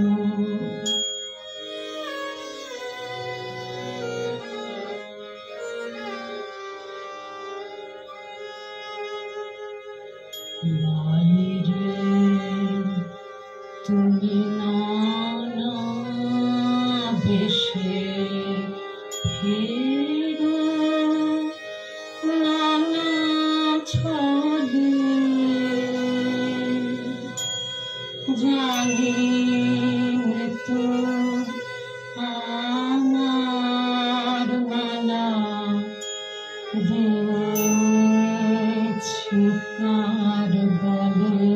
C: বাইরে তুমি নানা বেশে ফেরো, নানা ছলে জানি তো আমার মালা দিয়েছি কার বলে।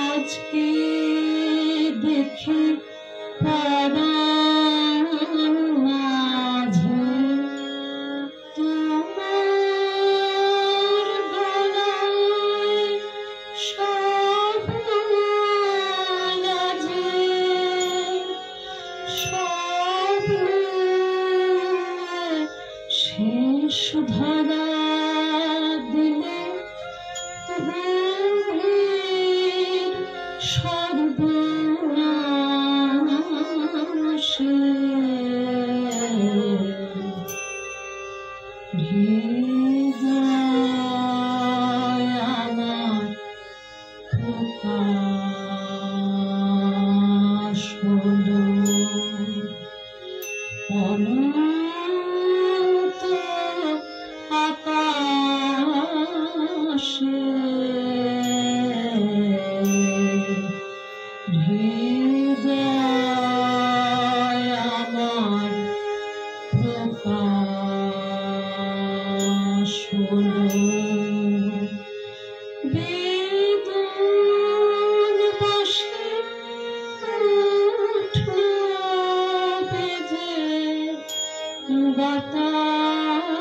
C: আজকে দেখি পরাণ মাঝে তোমার গলায় স্বপ্ন লাজে, স্বপ্ন শেষ ধরা দিলে সর্বনাশে। অনন্ত আকাশে হৃদয় আমার প্রকাশ হলো বেদন বাঁশি উঠল বেজে বাতাসে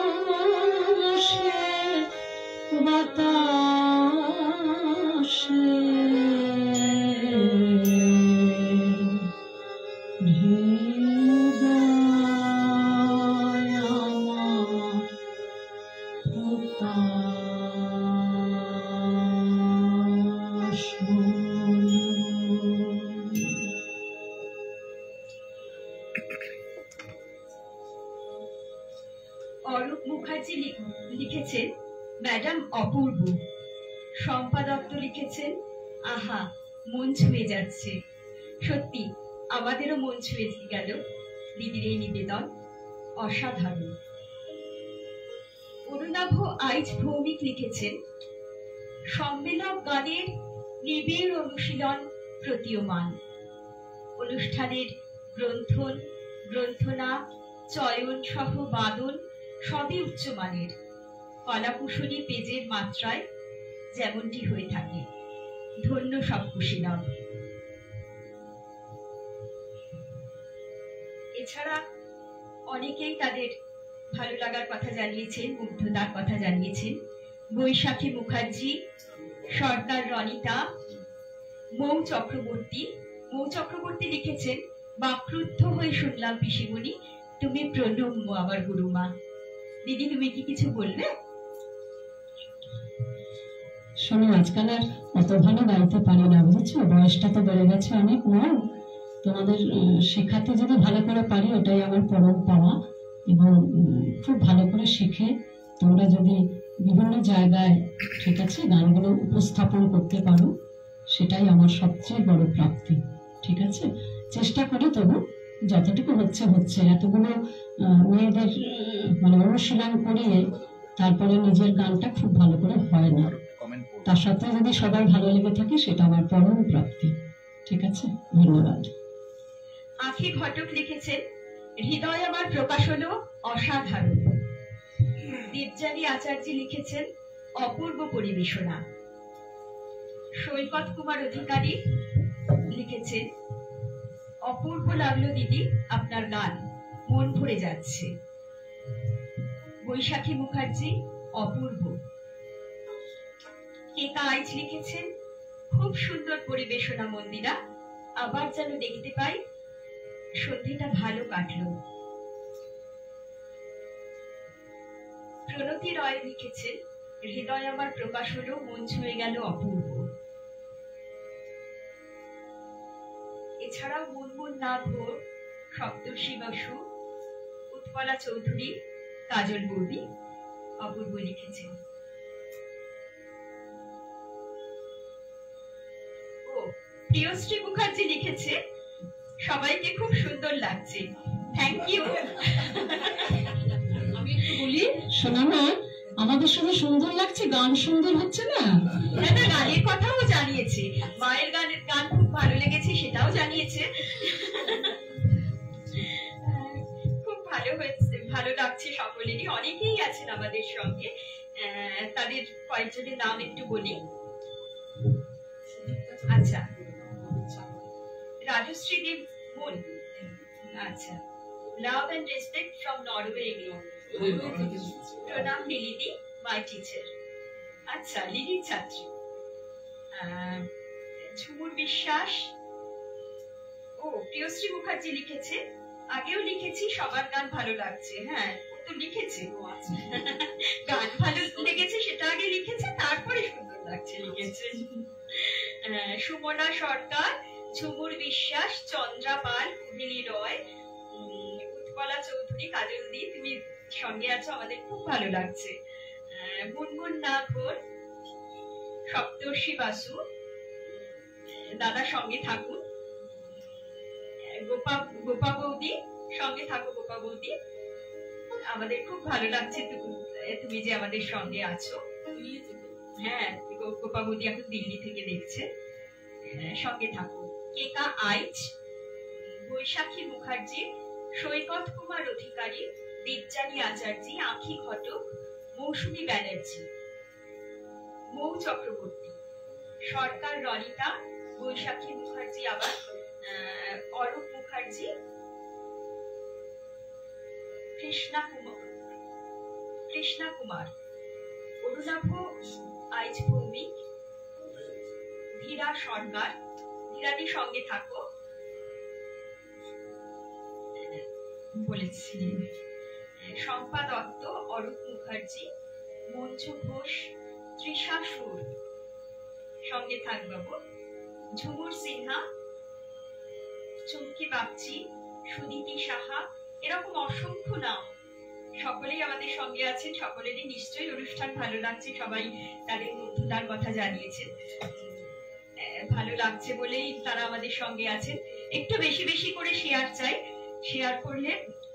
C: বাতাসে হৃদয় আমার প্রকাশ হলো।
A: অরূপ মুখার্জি লিখেছেন ম্যাডাম অপূর্ব। শম্পা দত্ত লিখেছেন আহা মন ছুঁয়ে যাচ্ছে। সত্যি আমাদেরও মন ছুঁয়ে গেল দিদির এই নিবেদন, অসাধারণ। অরুণাভ আইচ ভৌমিক লিখেছেন সম্মেলক গানের নিবিড় অনুশীলন প্রতীয়মান। অনুষ্ঠানের গ্রন্থন, গ্রন্থনা, চয়ন সহ বাদন সবই উচ্চমানের। কলাকুশলী পেজের মাত্রায় যেমনটি হয়ে থাকে। ধন্য সব কুশীলব। এছাড়া অনেকেই তাদের ভালো লাগার কথা জানিয়েছেন, মুগ্ধতার কথা জানিয়েছেন। বৈশাখী মুখার্জি, সর্দার রনিতা, মৌ চক্রবর্তী। মৌ চক্রবর্তী লিখেছেন বাক্রুদ্ধ হয়ে শুনলাম পিসিমণি, তুমি প্রণম্য আমার গুরুমা। দিদি তুমি কি কিছু বলবে?
C: শোনো, আজকাল আর অত ভালো গাইতে পারি না, বুঝেছো? বয়সটা তো বেড়ে গেছে অনেক। নয় তোমাদের শেখাতে যদি ভালো করে পারি ওটাই আমার পরম পাওয়া। এবং খুব ভালো করে শিখে তোমরা যদি বিভিন্ন জায়গায়, ঠিক আছে, গানগুলো উপস্থাপন করতে পারো, সেটাই আমার সবচেয়ে বড় প্রাপ্তি। ঠিক আছে, চেষ্টা করে তবু যতটুকু হচ্ছে হচ্ছে। এতগুলো মেয়েদের মানে অনুশীলন করিয়ে তারপরে নিজের গানটা খুব ভালো করে হয় না। তার সাথে যদি সবার ভালো লেগে থাকে সেটা আমার পরম প্রাপ্তি। ঠিক আছে, ধন্যবাদ।
A: আখি ঘটক লিখেছেন হৃদয় আমার প্রকাশ হলো অসাধারণ। দেবযানী আচার্য লিখেছেন অপূর্ব পরিবেশনা। সৈকত কুমার অধিকারী লিখেছেন অপূর্ব লাগলো দিদি আপনার গান, মন ভরে যাচ্ছে। বৈশাখী মুখার্জি অপূর্ব। কেকা আইচ লিখেছেন খুব সুন্দর পরিবেশনা মন্দিরা, আবার যেন দেখতে পাই, সন্ধেটা ভালো কাটলো। প্রণতি রয় লিখেছেন হৃদয় আমার প্রকাশ হলো, মন ছুঁয়ে গেল অপূর্ব। এছাড়াও মুনমুন না ঘোর, সপ্তর্ষি বসু, উৎপলা চৌধুরী, কাজল বৌদি অপূর্ব লিখেছেন। ও প্রিয়শ্রী মুখার্জি লিখেছে সবাইকে খুব সুন্দর লাগছে, থ্যাংক ইউ।
B: আমি একটু বলি,
C: শোনো না, আমাদের শুধু সুন্দর লাগছে, গান সুন্দর হচ্ছে না?
A: না, গানের কথাও জানিয়েছে, মায়ের গান খুব ভালো লেগেছে সেটাও জানিয়েছে। খুব ভালো হয়েছে, ভালো লাগছে সকলেরই। অনেকেই আছেন আমাদের সঙ্গে, তাদের কয়েকজনের নাম একটু বলি। আচ্ছা, রাজশ্রী দেব বোন, আচ্ছা, love and respect from Norway, প্রণাম লিলিদি, মাই টিচার। আচ্ছা, লিলির ছাত্রী। ঝুমুর বিশ্বাস। ও প্রিয়শ্রী মুখার্জি লিখেছে, আগেও লিখেছি সবার গান ভালো লাগছে। হ্যাঁ, ও তো লিখেছে, গান ভালো লেগেছে সেটা আগে লিখেছে, তারপরে সুন্দর লাগছে লিখেছে। সুমনা সরকার, ঝুমুর বিশ্বাস, চন্দ্রা পাল, কুহিলি রয়, উৎপলা চৌধুরী, কাজল দি, তুমি সঙ্গে আছো, আমাদের খুব ভালো লাগছে। মুনমুন না ঘোর, সপ্তর্ষি বাসু, দাদা সঙ্গে থাকুন। গোপা বৌদি, সঙ্গে থাকো গোপা বৌদি, আমাদের খুব ভালো লাগছে তুমি যে আমাদের সঙ্গে আছো। হ্যাঁ, গোপা বৌদি এখন দিল্লি থেকে দেখছে। সঙ্গে থাকো। কেকা আইচ, বৈশাখী মুখার্জি, সৈকত কুমার অধিকারী, দেবযানী আচার্যী, আঁখি ঘটক, মৌসুমী ব্যানার্জি, মৌ চক্রবর্তী, সরকার রনিতা, বৈশাখী মুখার্জি, আবার অরূপ মুখার্জি, কৃষ্ণা কুমার, অরুণাভ আইচ ভৌমিক, ধীরা সরকার, ধীরাদি সঙ্গে থাকো বলেছি, শম্পা দত্ত, অরূপ মুখার্জি, মঞ্জু ঘোষ, তৃষা সুর সঙ্গে থাক বাবু, ঝুমুর সিনহা, চুমকি বাগচি, সুদিতি সাহা, এরকম অসংখ্য নাম। সকলেই আমাদের সঙ্গে আছেন, সকলেরই নিশ্চয়ই অনুষ্ঠান ভালো লাগছে, সবাই তাদের মুগ্ধতার কথা জানিয়েছেন। ভালো লাগছে বলেই তারা আমাদের সঙ্গে আছেন। একটু বেশি বেশি করে শেয়ার চাই, শেয়ার করলে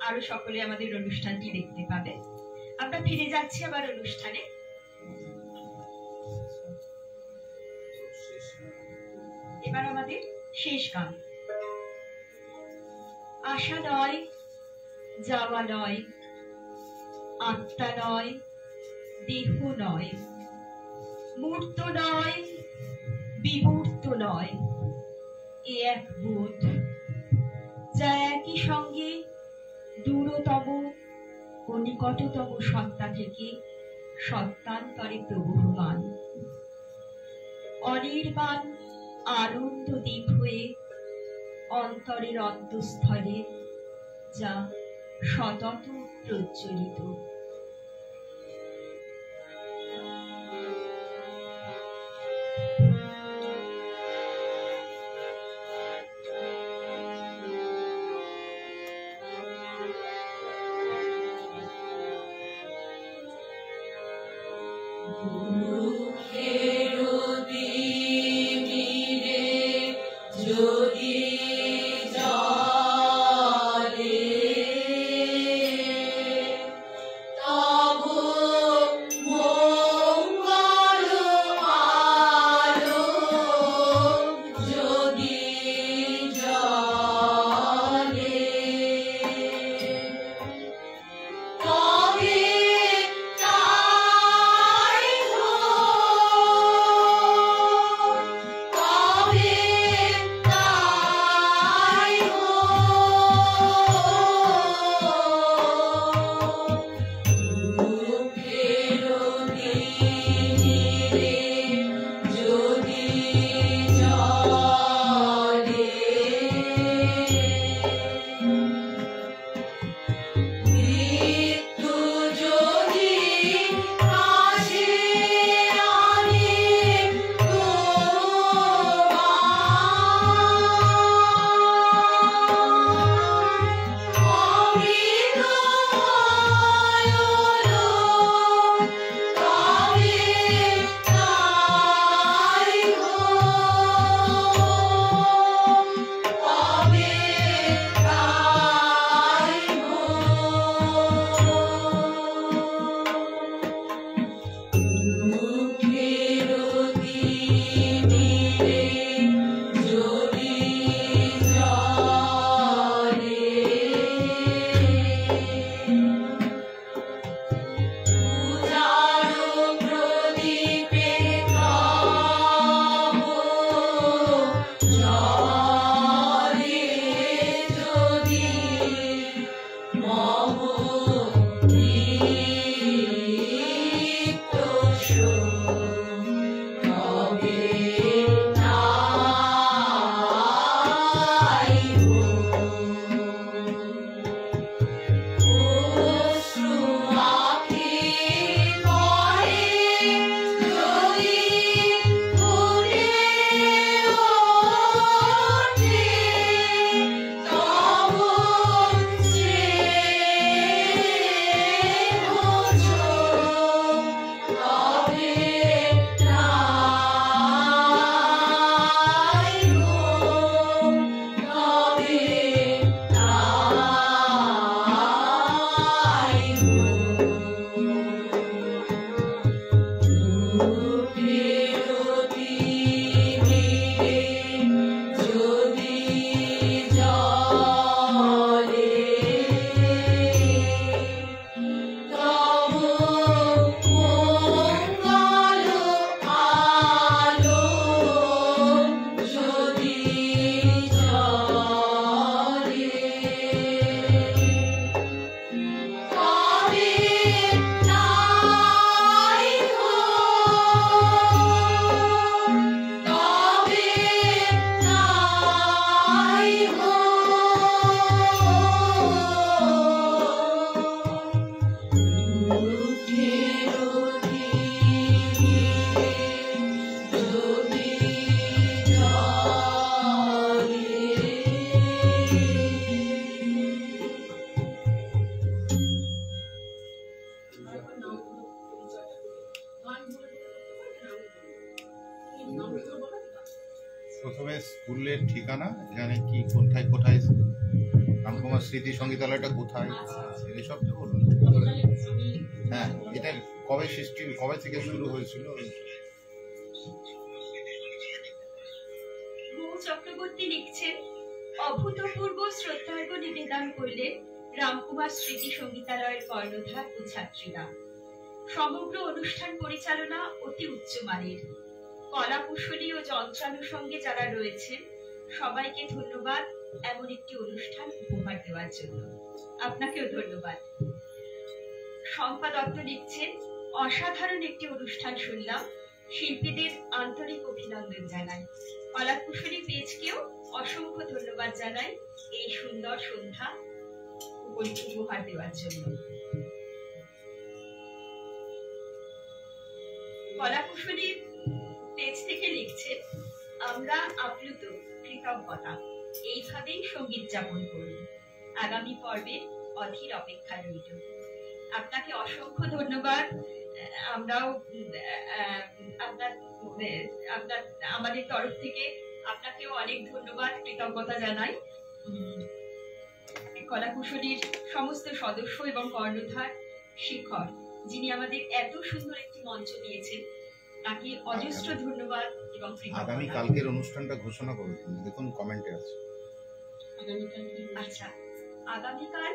A: আরো সকলে আমাদের অনুষ্ঠানটি দেখতে পাবে। আমরা ফিরে যাচ্ছি আবার অনুষ্ঠানে। এবার আমাদের শেষ গান। আশা নয়, যাওয়া নয়, আত্মা নয়, দেহ নয়, মূর্ত নয়, বিমূর্ত নয়, এ এক বোধ যা একই সঙ্গে দূরতম ও নিকটতম সত্তা থেকে সত্তান্তরে প্রবহমান, অনির্বাণ আনন্দ দ্বীপ হয়ে অন্তরের অন্তঃস্থলে যা সতত প্রজ্বলিত।
D: তবে তাই
E: মানে স্কুলের ঠিকানা, এখানে কি কোথায় কোথায় রামকুমার স্মৃতি সঙ্গীতালয়টা কোথায়, এসব তো বলুন। হ্যাঁ, এটা কবে সৃষ্টি, কবে থেকে শুরু হয়েছিল?
A: মৌ চক্রবর্তী লিখছেন, অভূতপূর্ব শ্রদ্ধার্ঘ নিবেদন করলেন রামকুমার স্মৃতি সঙ্গীতালয়ের কর্ণধার ও ছাত্রীরা। সমগ্র অনুষ্ঠান পরিচালনা অতি উচ্চমানের। কলা কুশলী ও যন্ত্রানুষঙ্গে যারা রয়েছেন সবাইকে ধন্যবাদ এমন একটি অনুষ্ঠান উপহার দেওয়ার জন্য। আপনাকেও ধন্যবাদ। শম্পা দত্ত লিখছেন, অসাধারণ একটি অনুষ্ঠান শুনলাম, শিল্পীদের আন্তরিক অভিনন্দন জানাই। কলা কুশলী পেজকেও অসংখ্য ধন্যবাদ জানাই এই সুন্দর সন্ধ্যা উপহার দেওয়ার জন্য। কলা কুশলী পেজ থেকে লিখছেন, আমরা আপ্লুত, কৃতজ্ঞতা, এইভাবেই সঙ্গীত যাপন করুন। আগামী পর্বের অধীর অপেক্ষা রইল। আপনাকে অসংখ্য ধন্যবাদ। আমরাও আমাদের তরফ থেকে আপনাকেও অনেক ধন্যবাদ, কৃতজ্ঞতা জানাই। কলা কুশলীর সমস্ত সদস্য এবং কর্ণধার শিক্ষক যিনি আমাদের এত সুন্দর একটি মঞ্চ দিয়েছেন তাকে অজস্র ধন্যবাদ এবং
E: আগামী কালকের অনুষ্ঠানটা ঘোষণা করে দিন, দেখুন কমেন্টে আছে।
A: আচ্ছা, আগামীকাল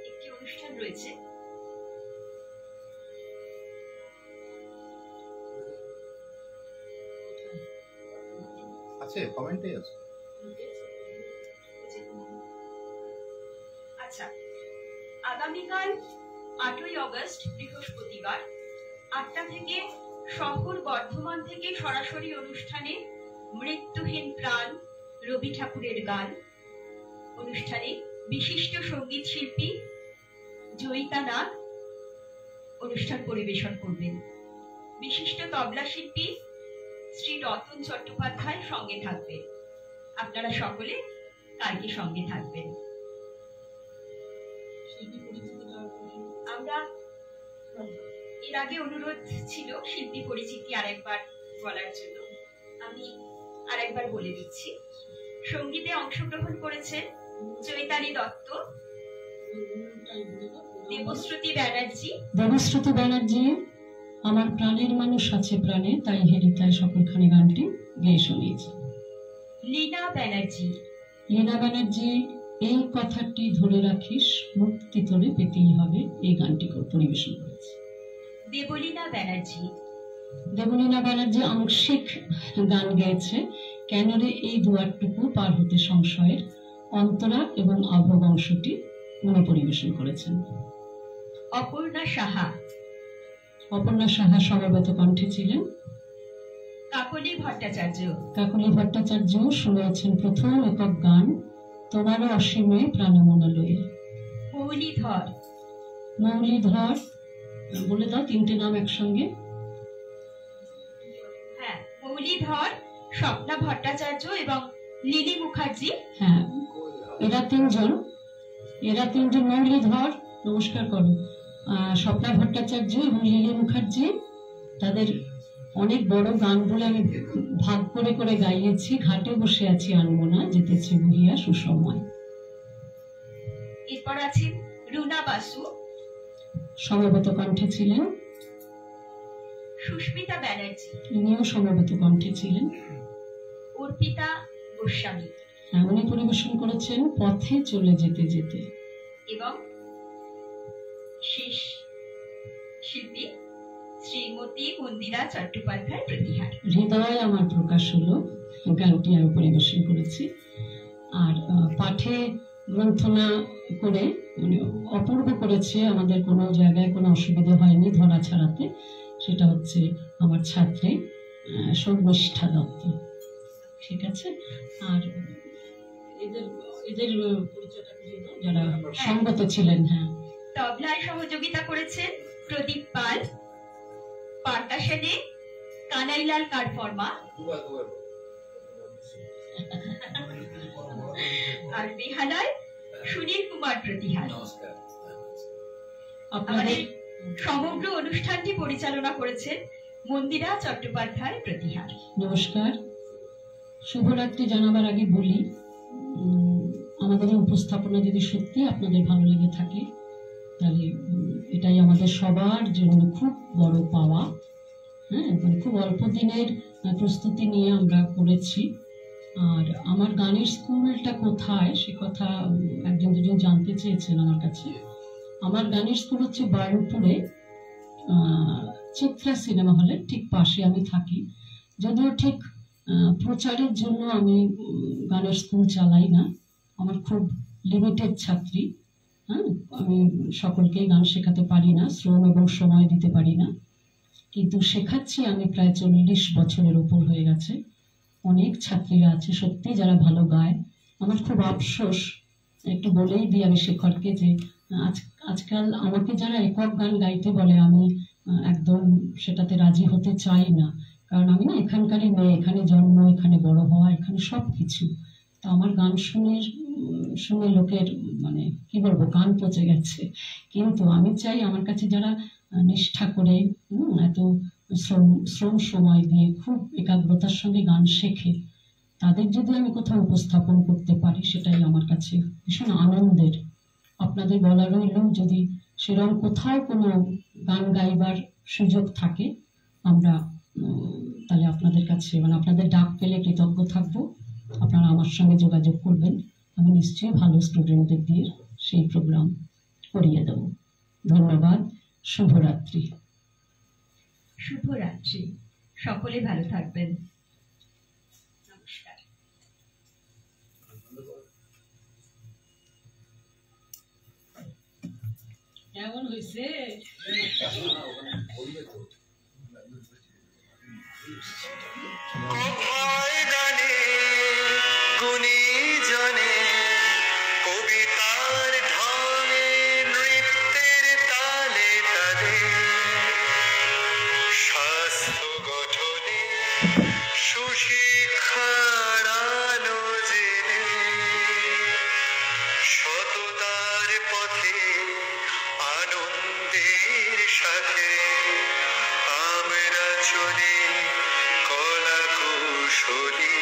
A: একটি অনুষ্ঠান রয়েছে।
E: আছে, কমেন্টে আছে।
A: আচ্ছা, আগামীকাল 8ই আগস্ট বৃহস্পতিবার 8টা থেকে শহর বর্ধমান থেকে সরাসরি অনুষ্ঠানে মৃত্যুহীন প্রাণ রবি ঠাকুরের গান অনুষ্ঠানে বিশিষ্ট সঙ্গীত শিল্পী জয়িতা নাগ অনুষ্ঠান পরিবেশন করবেন। বিশিষ্ট তবলা শিল্পী শ্রী রতন চট্টোপাধ্যায় সঙ্গে থাকবেন। আপনারা সকলে কালকে সঙ্গে থাকবেন। আমরা এর আগে অনুরোধ ছিল শিল্পী পরিচিতি আরেকবার বলার জন্য, আমি আরেকবার বলে দিচ্ছি। সঙ্গীতে অংশগ্রহণ করেছেন চৈতালি দত্ত, দেবশ্রুতি ব্যানার্জি।
C: দেবশ্রুতি ব্যানার্জি আমার প্রাণের মানুষ আছে প্রাণে, তাই হেরিতায় সকলখানি গানটি গেয়ে শুনিয়েছে।
A: লীনা ব্যানার্জি।
C: লীনা ব্যানার্জি এই কথাটি ধরে রাখিস, মুক্তি তোরে পেতেই হবে, এই গানটি পরিবেশন করেছে।
A: দেবলীনা ব্যানার্জি।
C: দেবলীনা ব্যানার্জি আংশিক গান গেয়েছে, কেন রে এই দুয়ারটুকু পার হতে সংশয়ের, অন্তরা এবং আভব অংশটি উনি পরিবেশন করেছেন।
A: অপর্ণা সাহা।
C: অপর্ণা সাহা সমবেত কণ্ঠে ছিলেন।
A: কাকলি ভট্টাচার্য।
C: কাকলি ভট্টাচার্য শুনেছেন প্রথম একক গান তোমারও অসীমে প্রাণমনালয়ে।
A: মৌলিধর।
C: মৌলিধর, বলে দাও তিনটে নাম একসঙ্গে।
A: হ্যাঁ, মৌলিধর, স্বপ্না ভট্টাচার্য এবং লিলি মুখার্জি।
C: হ্যাঁ, এরা তিনজন। মৌলিধর, নমস্কার করো, স্বপ্না ভট্টাচার্য এবং লিলি মুখার্জি। তাদের অনেক বড় গান বলে আমি ভাগ করে করে গাইয়েছি। ঘাটে বসে আছি আনবো না, যেতেছি বহিয়া সুসময়।
A: এরপর আছেন রুনা বাসু।
C: সমবেত কণ্ঠে ছিলেন।
A: সুস্মিতা ব্যানার্জি।
C: ইনিও সমবেত কণ্ঠে ছিলেন।
A: অর্পিতা গোস্বামী।
C: হ্যাঁ, উনি পরিবেশন করেছেন পথে চলে যেতে যেতে।
A: এবং শেষ শিল্পী শ্রীমতী মন্দিরা চট্টোপাধ্যায় প্রতিহার।
C: হৃদয় আমার প্রকাশ হলো গানটি আমি পরিবেশন করেছি। আর পাঠে গ্রন্থনা করে মানে অপূর্ব করেছে, আমাদের কোনো জায়গায় কোনো অসুবিধা হয়নি ধরা ছাড়াতে। সেটা হচ্ছে আমার ছাত্রী শর্মিষ্ঠা দত্ত। ঠিক আছে, আর এদের পরিচয়টা যারা সঙ্গত ছিলেন। হ্যাঁ,
A: তবলায় সহযোগিতা করেছেন প্রদীপ পাল, পার্কাশনে কানাইলাল কারফর্মা, আর বেহালায় সুনীল কুমার প্রতিহার। আমাদের সমগ্র অনুষ্ঠানটি পরিচালনা করেছেন মন্দিরা চট্টোপাধ্যায় প্রতিহার।
C: নমস্কার। শুভরাত্রি জানাবার আগে বলি, আমাদের এই উপস্থাপনা যদি সত্যি আপনাদের ভালো লেগে থাকে তাহলে এটাই আমাদের সবার জন্য খুব বড় পাওয়া। হ্যাঁ, মানে খুব অল্প দিনের প্রস্তুতি নিয়ে আমরা করেছি। আর আমার গানের স্কুলটা কোথায় সে কথা একজন দুজন জানতে চেয়েছেন আমার কাছে। আমার গানের স্কুল হচ্ছে বারুইপুরে, চিত্রা সিনেমা হলের ঠিক পাশে আমি থাকি। যদিও ঠিক প্রচারের জন্য আমি গানের স্কুল চালাই না, আমার খুব লিমিটেড ছাত্রী। হ্যাঁ, আমি সকলকেই গান শেখাতে পারি না, শ্রম এবং সময় দিতে পারি না, কিন্তু শেখাচ্ছি আমি প্রায় 40 বছরের উপর হয়ে গেছে। অনেক ছাত্রীরা আছে সত্যি যারা ভালো গায়। আমার খুব আফসোস, একটু বলেই দিই আমি শেখরকে, যে আজকাল আমাকে যারা একক গান গাইতে বলে আমি একদম সেটাতে রাজি হতে চাই না, কারণ আমি না এখানকারই মেয়ে, এখানে জন্ম, এখানে বড় হওয়া, এখানে সব কিছু। তো আমার গান শুনে লোকের মানে কি বলবো গান পচে গেছে। কিন্তু আমি চাই আমার কাছে যারা নিষ্ঠা করে এত শ্রম সময় দিয়ে খুব একাগ্রতার সঙ্গে গান শেখে, তাদের যদি আমি কোথাও উপস্থাপন করতে পারি সেটাই আমার কাছে ভীষণ আনন্দের। আপনাদের বলা রইল, যদি সেরকম কোথাও কোনো গান গাইবার সুযোগ থাকে আমরা তাহলে আপনাদের কাছে মানে আপনাদের ডাক পেলে কৃতজ্ঞ থাকবো। আপনারা আমার সঙ্গে যোগাযোগ করবেন, আমি নিশ্চয়ই ভালো স্টুডেন্টদের দিয়ে সেই প্রোগ্রাম করিয়ে দেব। ধন্যবাদ, শুভরাত্রি।
A: শুভরাত্রি, সকলে ভালো থাকবেন। নমস্কার।
C: কেমন হয়েছে?
F: কোথায় গানে গুণীজনে কবিতার ঢঙে নৃত্যের তালে তালে স্বাস্থ্য গঠনে সুশিক্ষার আলো জেনে সততার পথে আনন্দের সাথে আমরা চলি কলা কুশলী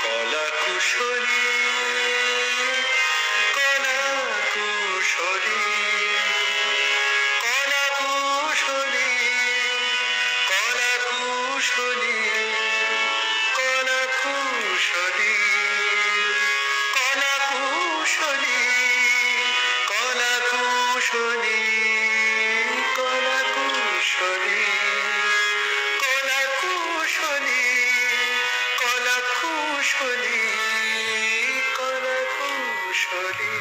F: কলা কুশলী কলা কুশলী কলা কুশলী কলা কুশলী কলা কুশলী কলা কুশলী কলা কুশলী কলা কুশলী কলা কুশলী কলা কুশলী কলা কুশলী।